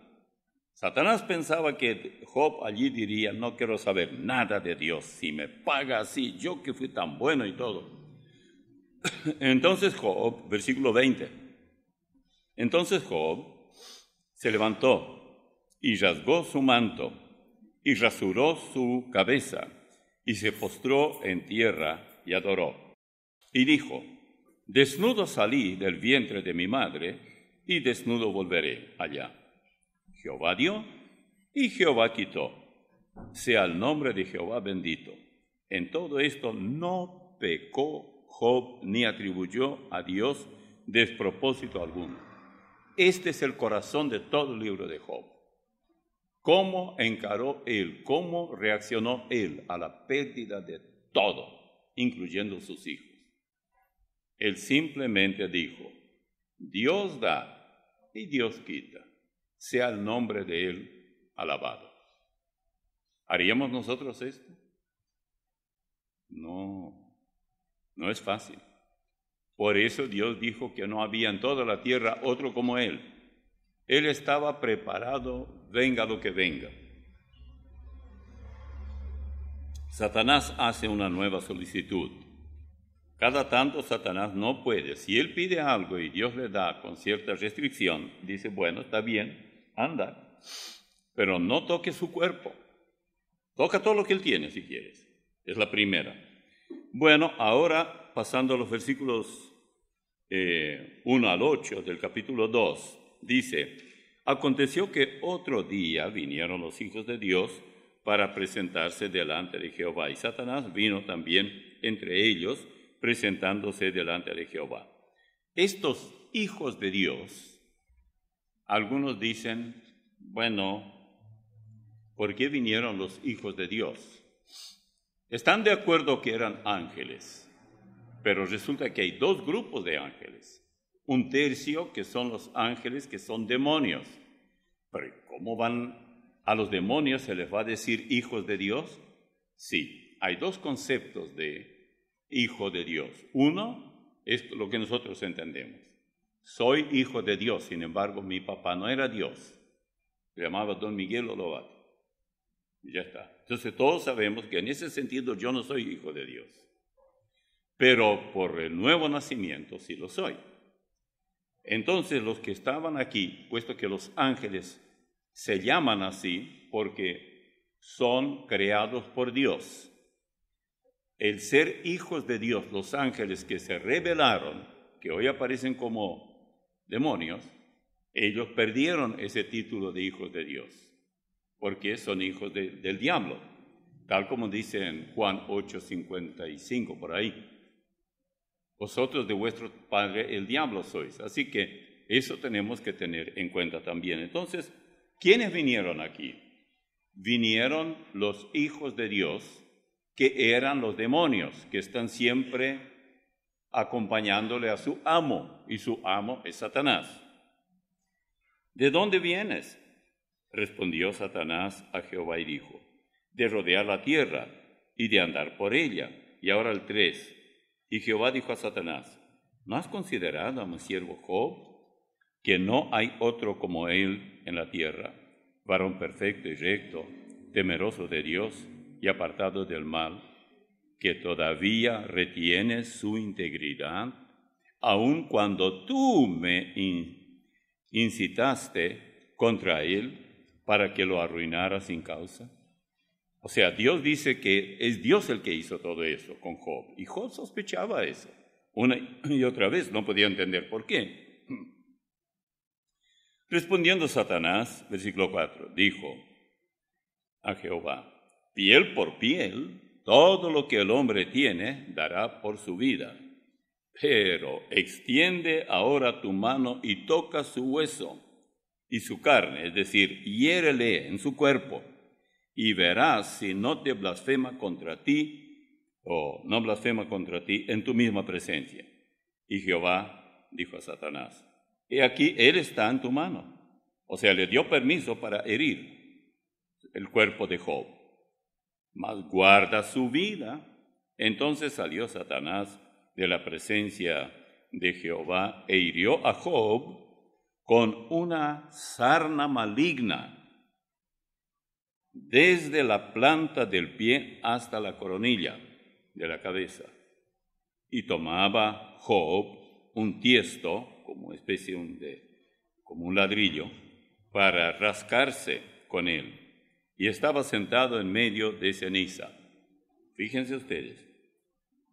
Satanás pensaba que Job allí diría, no quiero saber nada de Dios, si me paga así, yo que fui tan bueno y todo. Entonces Job, versículo 20, entonces Job se levantó y rasgó su manto y rasuró su cabeza y se postró en tierra y adoró. Y dijo, desnudo salí del vientre de mi madre y desnudo volveré allá. Jehová dio y Jehová quitó. Sea el nombre de Jehová bendito. En todo esto no pecó Job ni atribuyó a Dios despropósito alguno. Este es el corazón de todo el libro de Job. ¿Cómo encaró él, cómo reaccionó él a la pérdida de todo, incluyendo sus hijos? Él simplemente dijo, Dios da y Dios quita. Sea el nombre de él alabado. ¿Haríamos nosotros esto? No es fácil. Por eso Dios dijo que no había en toda la tierra otro como él. Él estaba preparado, venga lo que venga. Satanás hace una nueva solicitud. Cada tanto Satanás no puede. Si él pide algo y Dios le da con cierta restricción, dice, bueno, está bien, anda, pero no toque su cuerpo. Toca todo lo que él tiene, si quieres. Es la primera. Bueno, ahora pasando a los versículos 1 al 8 del capítulo 2, dice, aconteció que otro día vinieron los hijos de Dios para presentarse delante de Jehová, y Satanás vino también entre ellos, presentándose delante de Jehová. Estos hijos de Dios, algunos dicen, bueno, ¿por qué vinieron los hijos de Dios? Están de acuerdo que eran ángeles, pero resulta que hay dos grupos de ángeles. Un tercio que son los ángeles que son demonios. Pero ¿cómo van a los demonios? ¿Se les va a decir hijos de Dios? Sí, hay dos conceptos de hijo de Dios. Uno es lo que nosotros entendemos. Soy hijo de Dios, sin embargo, mi papá no era Dios. Se llamaba Don Miguel Olovato. Y ya está. Entonces todos sabemos que en ese sentido yo no soy hijo de Dios. Pero por el nuevo nacimiento sí lo soy. Entonces los que estaban aquí, puesto que los ángeles se llaman así porque son creados por Dios. El ser hijos de Dios, los ángeles que se rebelaron, que hoy aparecen como demonios, ellos perdieron ese título de hijos de Dios, porque son hijos del diablo, tal como dice en Juan 8:55, por ahí. Vosotros de vuestro padre el diablo sois. Así que eso tenemos que tener en cuenta también. Entonces, ¿quiénes vinieron aquí? Vinieron los hijos de Dios, que eran los demonios, que están siempre acompañándole a su amo, y su amo es Satanás. ¿De dónde vienes? Respondió Satanás a Jehová y dijo, de rodear la tierra y de andar por ella. Y ahora el 3. Y Jehová dijo a Satanás, ¿no has considerado a mi siervo Job, que no hay otro como él en la tierra, varón perfecto y recto, temeroso de Dios y apartado del mal, que todavía retiene su integridad, aun cuando tú me incitaste contra él para que lo arruinara sin causa? O sea, Dios dice que es Dios el que hizo todo eso con Job, y Job sospechaba eso. Una y otra vez no podía entender por qué. Respondiendo Satanás, versículo 4, dijo a Jehová, piel por piel, todo lo que el hombre tiene dará por su vida. Pero extiende ahora tu mano y toca su hueso y su carne, es decir, hiérele en su cuerpo, y verás si no te blasfema contra ti, o no blasfema contra ti en tu misma presencia. Y Jehová dijo a Satanás, he aquí, él está en tu mano, O sea, le dio permiso para herir el cuerpo de Job. Mas guarda su vida. Entonces salió Satanás de la presencia de Jehová e hirió a Job con una sarna maligna, desde la planta del pie hasta la coronilla de la cabeza. Y tomaba Job un tiesto, como especie como un ladrillo, para rascarse con él, y estaba sentado en medio de ceniza. Fíjense ustedes,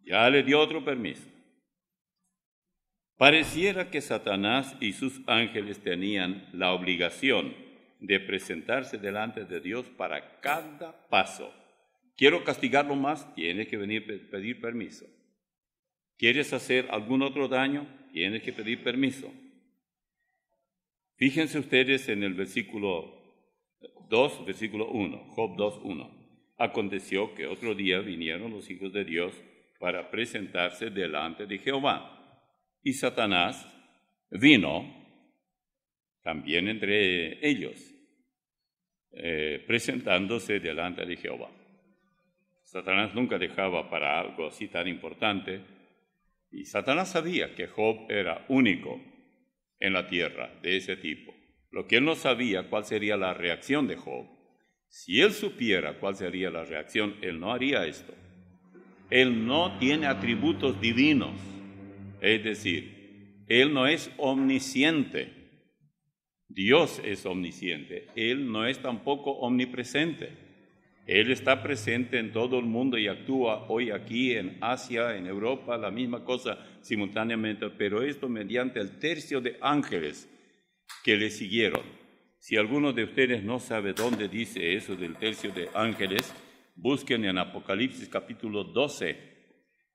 ya le dio otro permiso. Pareciera que Satanás y sus ángeles tenían la obligación de presentarse delante de Dios para cada paso. ¿Quiero castigarlo más? Tienes que venir a pedir permiso. ¿Quieres hacer algún otro daño? Tienes que pedir permiso. Fíjense ustedes en el versículo 2, versículo 1, Job 2, 1. Aconteció que otro día vinieron los hijos de Dios para presentarse delante de Jehová. Y Satanás vino también entre ellos, presentándose delante de Jehová. Satanás nunca dejaba para algo así tan importante, y Satanás sabía que Job era único en la tierra de ese tipo. Lo que él no sabía, cuál sería la reacción de Job. Si él supiera cuál sería la reacción, él no haría esto. Él no tiene atributos divinos, es decir, él no es omnisciente. Dios es omnisciente, él no es tampoco omnipresente. Él está presente en todo el mundo y actúa hoy aquí en Asia, en Europa, la misma cosa simultáneamente, pero esto mediante el tercio de ángeles que le siguieron. Si alguno de ustedes no sabe dónde dice eso del tercio de ángeles, busquen en Apocalipsis capítulo 12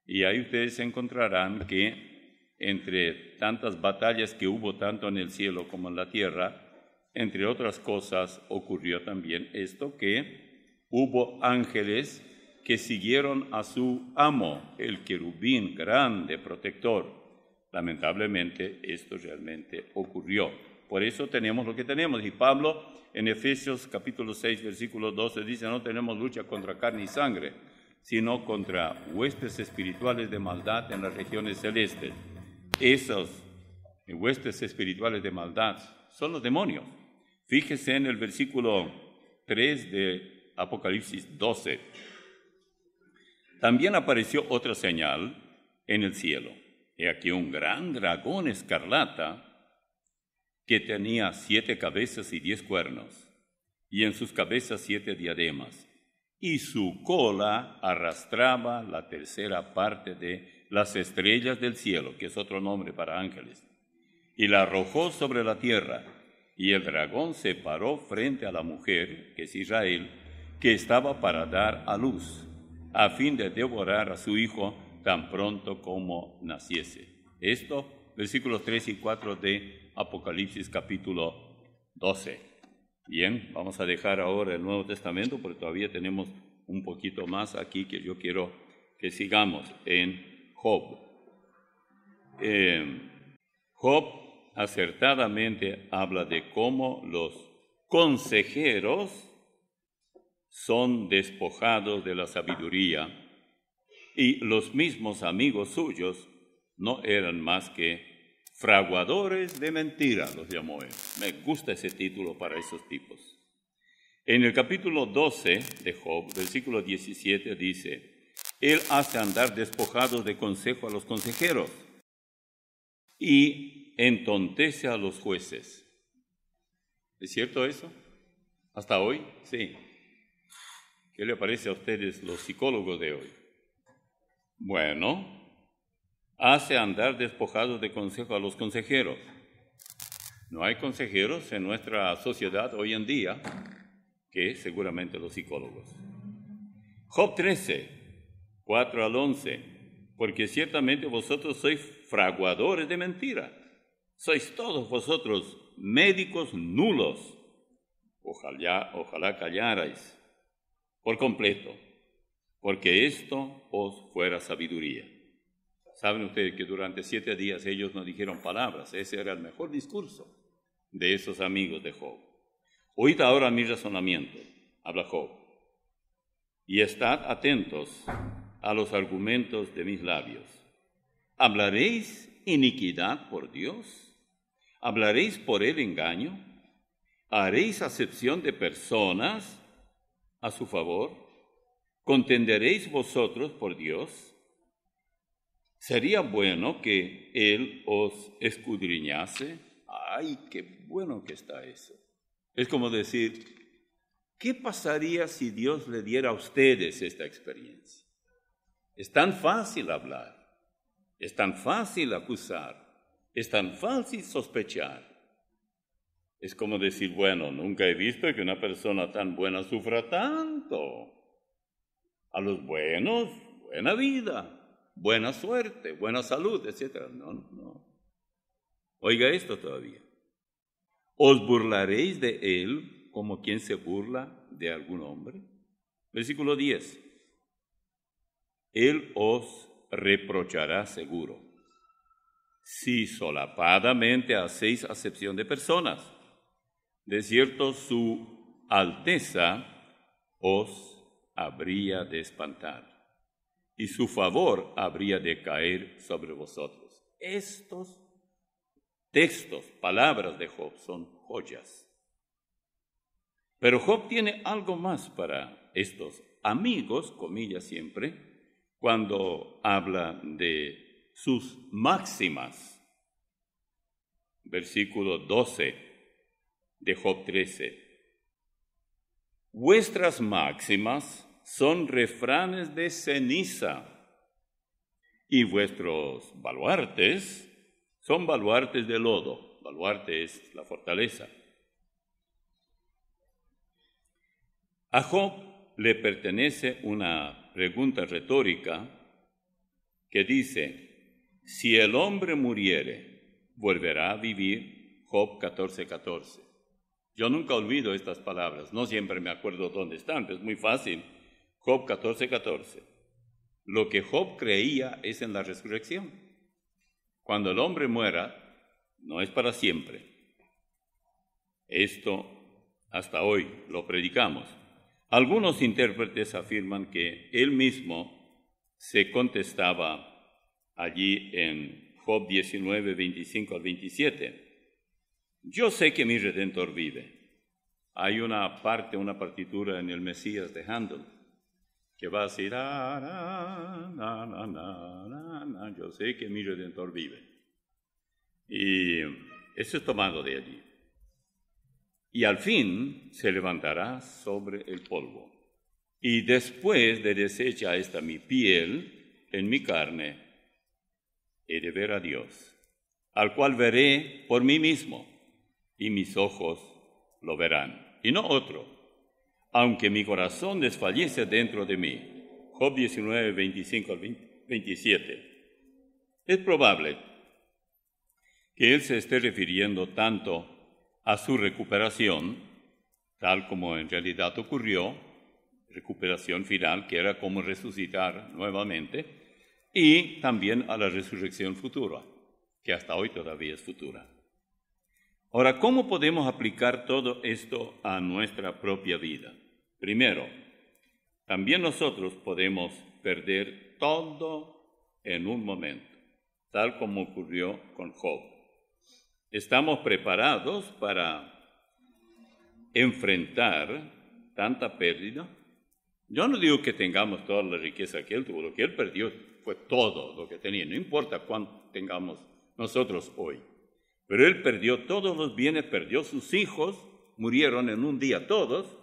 y ahí ustedes encontrarán que entre tantas batallas que hubo tanto en el cielo como en la tierra, entre otras cosas ocurrió también esto, que hubo ángeles que siguieron a su amo, el querubín grande, protector. Lamentablemente, esto realmente ocurrió. Por eso tenemos lo que tenemos. Y Pablo, en Efesios capítulo 6, versículo 12, dice, no tenemos lucha contra carne y sangre, sino contra huestes espirituales de maldad en las regiones celestes. Esos huestes espirituales de maldad son los demonios. Fíjese en el versículo 3 de Apocalipsis 12. También apareció otra señal en el cielo. He aquí un gran dragón escarlata que tenía 7 cabezas y 10 cuernos, y en sus cabezas 7 diademas, y su cola arrastraba la tercera parte de las estrellas del cielo, que es otro nombre para ángeles, y la arrojó sobre la tierra, y el dragón se paró frente a la mujer, que es Israel, que estaba para dar a luz, a fin de devorar a su hijo tan pronto como naciese. Esto, versículos 3 y 4 de Apocalipsis capítulo 12. Bien, vamos a dejar ahora el Nuevo Testamento, porque todavía tenemos un poquito más aquí que yo quiero que sigamos en Job. Job acertadamente habla de cómo los consejeros son despojados de la sabiduría y los mismos amigos suyos no eran más que fraguadores de mentira, los llamó él. Me gusta ese título para esos tipos. En el capítulo 12 de Job, versículo 17, dice, él hace andar despojados de consejo a los consejeros y entontece a los jueces. ¿Es cierto eso? ¿Hasta hoy? Sí. ¿Qué le parece a ustedes los psicólogos de hoy? Bueno, hace andar despojados de consejo a los consejeros. No hay consejeros en nuestra sociedad hoy en día que seguramente los psicólogos. Job 13, 4 al 11. Porque ciertamente vosotros sois fraguadores de mentira. Sois todos vosotros médicos nulos. Ojalá callarais por completo, porque esto os fuera sabiduría. Saben ustedes que durante 7 días ellos no dijeron palabras, ese era el mejor discurso. de esos amigos de Job. Oíd ahora mi razonamiento, habla Job, y estad atentos a los argumentos de mis labios. ¿Hablaréis iniquidad por Dios? ¿Hablaréis por él engaño? ¿Haréis acepción de personas a su favor? ¿Contenderéis vosotros por Dios? ¿Sería bueno que él os escudriñase? ¡Ay, qué bueno que está eso! Es como decir, ¿qué pasaría si Dios le diera a ustedes esta experiencia? Es tan fácil hablar, es tan fácil acusar, es tan fácil sospechar. Es como decir, bueno, nunca he visto que una persona tan buena sufra tanto. A los buenos, buena vida, buena suerte, buena salud, etc. No. Oiga esto todavía. ¿Os burlaréis de él como quien se burla de algún hombre? Versículo 10. Él os reprochará seguro, si solapadamente hacéis acepción de personas. De cierto, su alteza os habría de espantar, y su favor habría de caer sobre vosotros. Estos textos, palabras de Job, son joyas. Pero Job tiene algo más para estos amigos, comillas siempre, cuando habla de sus máximas. Versículo 12 de Job 13. Vuestras máximas son refranes de ceniza, y vuestros baluartes son baluartes de lodo. Baluarte es la fortaleza. A Job le pertenece una pregunta retórica que dice, si el hombre muriere, ¿volverá a vivir? Job 14:14. Yo nunca olvido estas palabras, no siempre me acuerdo dónde están, pero es muy fácil. Job 14:14. Lo que Job creía es en la resurrección. Cuando el hombre muera, no es para siempre. Esto hasta hoy lo predicamos. Algunos intérpretes afirman que él mismo se contestaba allí en Job 19, 25 al 27. Yo sé que mi Redentor vive. Hay una partitura en el Mesías de Handel, que va a decir, yo sé que mi Redentor vive. Y eso es tomado de allí. Y al fin se levantará sobre el polvo. Y después de deshecha esta mi piel, en mi carne, he de ver a Dios, al cual veré por mí mismo, y mis ojos lo verán, y no otro, aunque mi corazón desfallece dentro de mí. Job 19, 25 al 27. Es probable que él se esté refiriendo tanto a su recuperación, tal como en realidad ocurrió, recuperación final, que era como resucitar nuevamente, y también a la resurrección futura, que hasta hoy todavía es futura. Ahora, ¿cómo podemos aplicar todo esto a nuestra propia vida? Primero, también nosotros podemos perder todo en un momento, tal como ocurrió con Job. ¿Estamos preparados para enfrentar tanta pérdida? Yo no digo que tengamos toda la riqueza que él tuvo. Lo que él perdió fue todo lo que tenía. No importa cuánto tengamos nosotros hoy. Pero él perdió todos los bienes, perdió sus hijos, murieron en un día todos,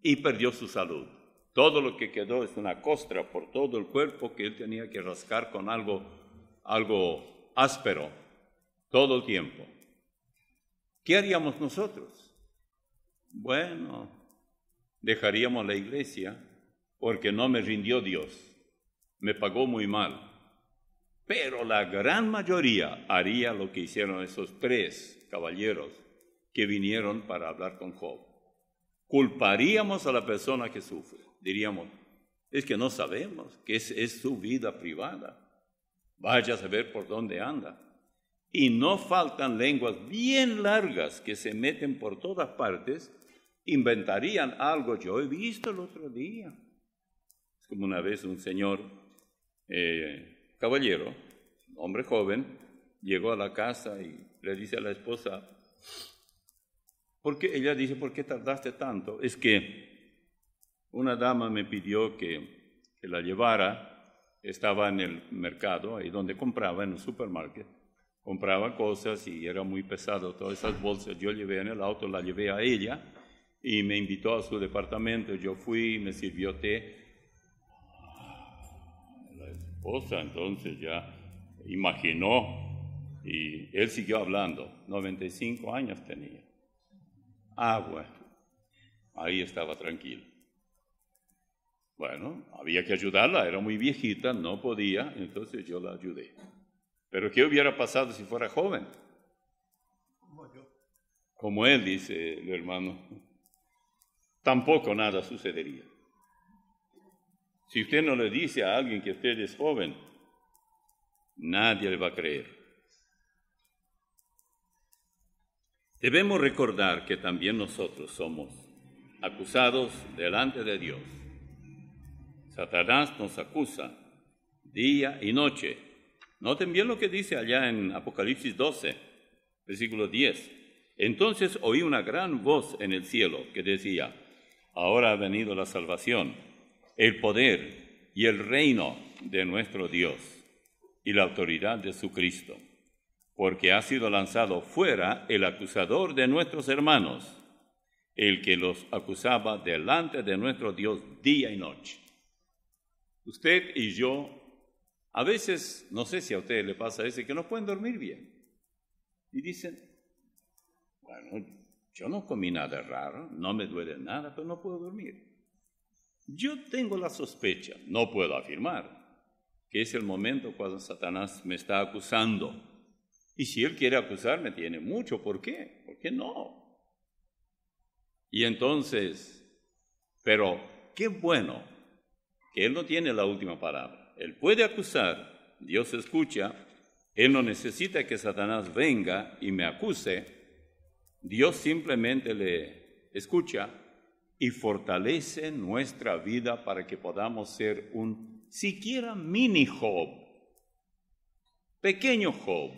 y perdió su salud. Todo lo que quedó es una costra por todo el cuerpo que él tenía que rascar con algo áspero todo el tiempo. ¿Qué haríamos nosotros? Bueno, dejaríamos la iglesia porque no me rindió Dios, me pagó muy mal. Pero la gran mayoría haría lo que hicieron esos 3 caballeros que vinieron para hablar con Job. Culparíamos a la persona que sufre. Diríamos, es que no sabemos, que es su vida privada. Vaya a saber por dónde anda. Y no faltan lenguas bien largas que se meten por todas partes, inventarían algo. Yo he visto el otro día. Es como una vez un señor caballero, hombre joven, llegó a la casa y le dice a la esposa, ella dice, ¿por qué tardaste tanto? Es que una dama me pidió que la llevara, estaba en el mercado, ahí donde compraba, en el supermercado, compraba cosas y era muy pesado todas esas bolsas. Yo llevé en el auto, la llevé a ella y me invitó a su departamento. Yo fui, me sirvió té. La esposa entonces ya imaginó y él siguió hablando. 95 años tenía. Agua. Ahí estaba tranquilo. Bueno, había que ayudarla, era muy viejita, no podía, entonces yo la ayudé. Pero ¿qué hubiera pasado si fuera joven? Como él, dice el hermano, tampoco nada sucedería. Si usted no le dice a alguien que usted es joven, nadie le va a creer. Debemos recordar que también nosotros somos acusados delante de Dios. Satanás nos acusa día y noche. Noten bien lo que dice allá en Apocalipsis 12, versículo 10. Entonces oí una gran voz en el cielo que decía, ahora ha venido la salvación, el poder y el reino de nuestro Dios y la autoridad de su Cristo, porque ha sido lanzado fuera el acusador de nuestros hermanos, el que los acusaba delante de nuestro Dios día y noche. Usted y yo, a veces, no sé si a usted le pasa eso, que no pueden dormir bien. Y dicen, bueno, yo no comí nada raro, no me duele nada, pero no puedo dormir. Yo tengo la sospecha, no puedo afirmar, que es el momento cuando Satanás me está acusando. Y si él quiere acusarme, tiene mucho. ¿Por qué? ¿Por qué no? Y entonces, pero qué bueno que él no tiene la última palabra. Él puede acusar, Dios escucha, él no necesita que Satanás venga y me acuse, Dios simplemente le escucha y fortalece nuestra vida para que podamos ser un siquiera mini Job, pequeño Job,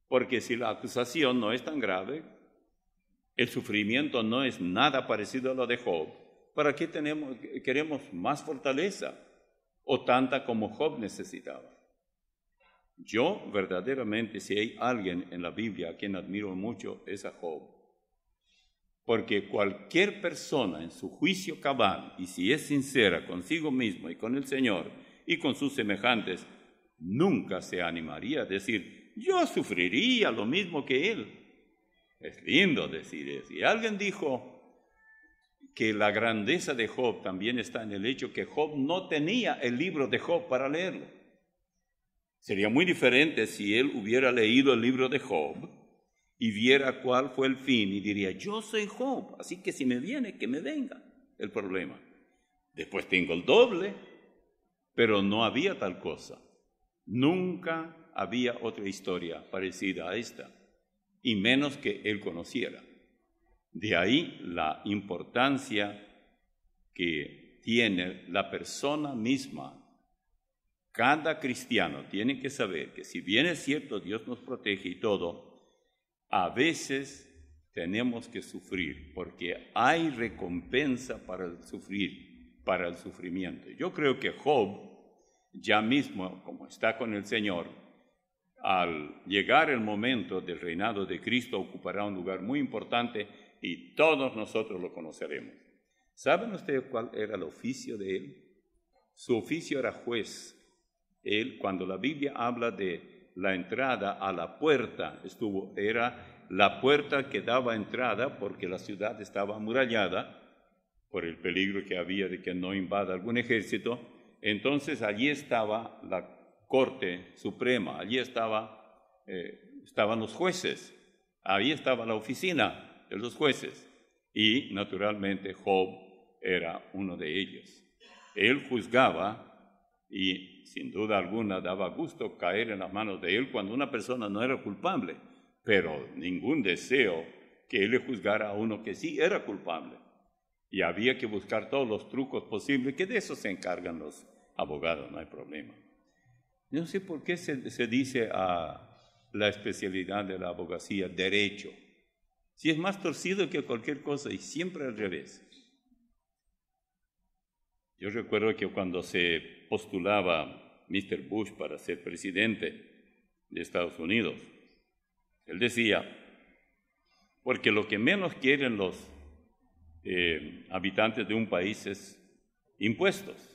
porque si la acusación no es tan grave, el sufrimiento no es nada parecido a lo de Job, ¿para qué queremos más fortaleza o tanta como Job necesitaba? Yo verdaderamente, si hay alguien en la Biblia a quien admiro mucho, es a Job. Porque cualquier persona en su juicio cabal, y si es sincera consigo mismo y con el Señor y con sus semejantes, nunca se animaría a decir, yo sufriría lo mismo que él. Es lindo decir eso. Y alguien dijo que la grandeza de Job también está en el hecho que Job no tenía el libro de Job para leerlo. Sería muy diferente si él hubiera leído el libro de Job y viera cuál fue el fin y diría, yo soy Job, así que si me viene, que me venga el problema. Después tengo el doble, pero no había tal cosa. Nunca había otra historia parecida a esta, y menos que él conociera. De ahí la importancia que tiene la persona misma. Cada cristiano tiene que saber que si bien es cierto Dios nos protege y todo, a veces tenemos que sufrir, porque hay recompensa para el sufrimiento. Yo creo que Job, ya mismo, como está con el Señor, al llegar el momento del reinado de Cristo, ocupará un lugar muy importante y todos nosotros lo conoceremos. ¿Saben ustedes cuál era el oficio de él? Su oficio era juez. Él, cuando la Biblia habla de la entrada a la puerta, era la puerta que daba entrada porque la ciudad estaba amurallada por el peligro que había de que no invada algún ejército. Entonces allí estaba la Corte Suprema, allí estaban los jueces, ahí estaba la oficina de los jueces y naturalmente Job era uno de ellos. Él juzgaba y y sin duda alguna daba gusto caer en las manos de él cuando una persona no era culpable, pero ningún deseo que él le juzgara a uno que sí era culpable. Y había que buscar todos los trucos posibles, que de eso se encargan los abogados, no hay problema. No sé por qué se dice a la especialidad de la abogacía derecho, si es más torcido que cualquier cosa y siempre al revés. Yo recuerdo que cuando se postulaba Mr. Bush para ser presidente de Estados Unidos, él decía, porque lo que menos quieren los habitantes de un país es impuestos.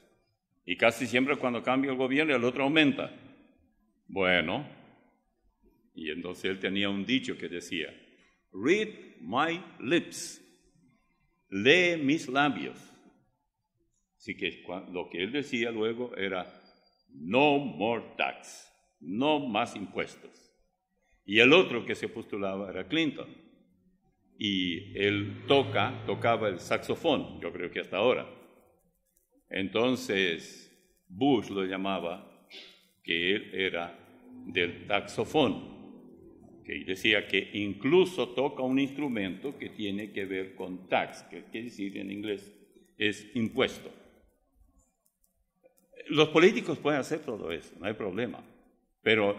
Y casi siempre cuando cambia el gobierno el otro aumenta. Bueno, y entonces él tenía un dicho que decía, read my lips, lee mis labios. Así que lo que él decía luego era, no more tax, no más impuestos. Y el otro que se postulaba era Clinton. Y él tocaba el saxofón, yo creo que hasta ahora. Entonces, Bush lo llamaba que él era del taxofón, que decía que incluso toca un instrumento que tiene que ver con tax, que quiere decir en inglés es impuesto. Los políticos pueden hacer todo eso, no hay problema, pero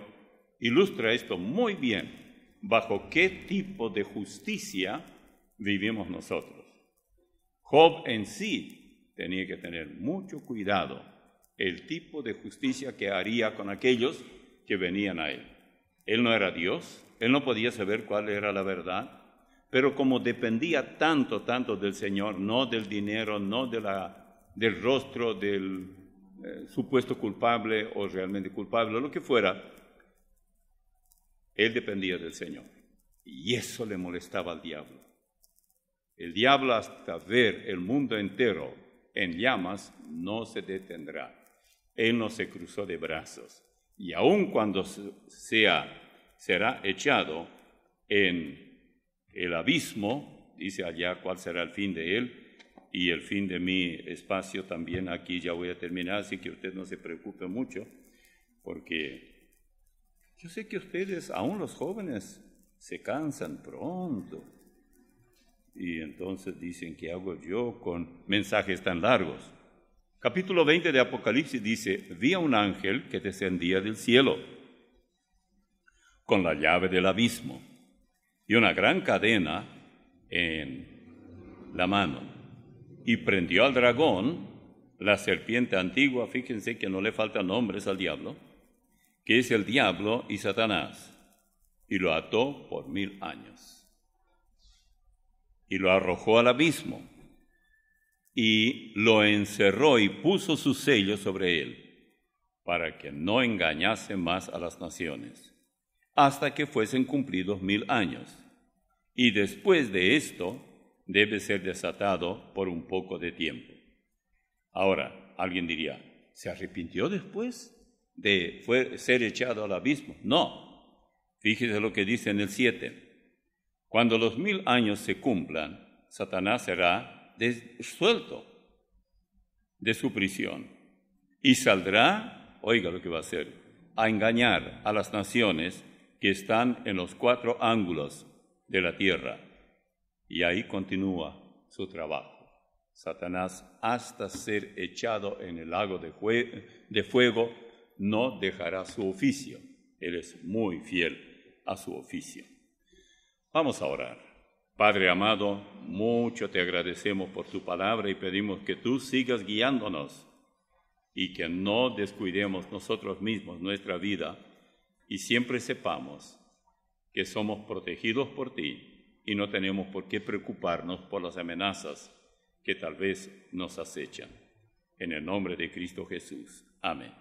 ilustra esto muy bien bajo qué tipo de justicia vivimos nosotros. Job en sí tenía que tener mucho cuidado el tipo de justicia que haría con aquellos que venían a él. Él no era Dios, él no podía saber cuál era la verdad, pero como dependía tanto del Señor, no del dinero, no del rostro del supuesto culpable o realmente culpable, lo que fuera, él dependía del Señor. Y eso le molestaba al diablo. El diablo, hasta ver el mundo entero en llamas, no se detendrá. Él no se cruzó de brazos. Y aun cuando será echado en el abismo, dice allá cuál será el fin de él, y el fin de mi espacio también aquí ya voy a terminar, así que usted no se preocupe mucho, porque yo sé que ustedes, aún los jóvenes, se cansan pronto. Y entonces dicen, ¿qué hago yo con mensajes tan largos? Capítulo 20 de Apocalipsis dice, vi a un ángel que descendía del cielo con la llave del abismo y una gran cadena en la mano. Y prendió al dragón, la serpiente antigua, fíjense que no le faltan nombres al diablo, que es el diablo y Satanás, y lo ató por 1000 años. Y lo arrojó al abismo, y lo encerró y puso su sello sobre él, para que no engañase más a las naciones, hasta que fuesen cumplidos 1000 años. Y después de esto, debe ser desatado por un poco de tiempo. Ahora, alguien diría, ¿se arrepintió después de ser echado al abismo? No. Fíjese lo que dice en el 7. Cuando los 1000 años se cumplan, Satanás será suelto de su prisión y saldrá, oiga lo que va a hacer, a engañar a las naciones que están en los 4 ángulos de la tierra. Y ahí continúa su trabajo. Satanás, hasta ser echado en el lago de fuego, no dejará su oficio. Él es muy fiel a su oficio. Vamos a orar. Padre amado, mucho te agradecemos por tu palabra y pedimos que tú sigas guiándonos y que no descuidemos nosotros mismos nuestra vida y siempre sepamos que somos protegidos por ti y no tenemos por qué preocuparnos por las amenazas que tal vez nos acechan. En el nombre de Cristo Jesús. Amén.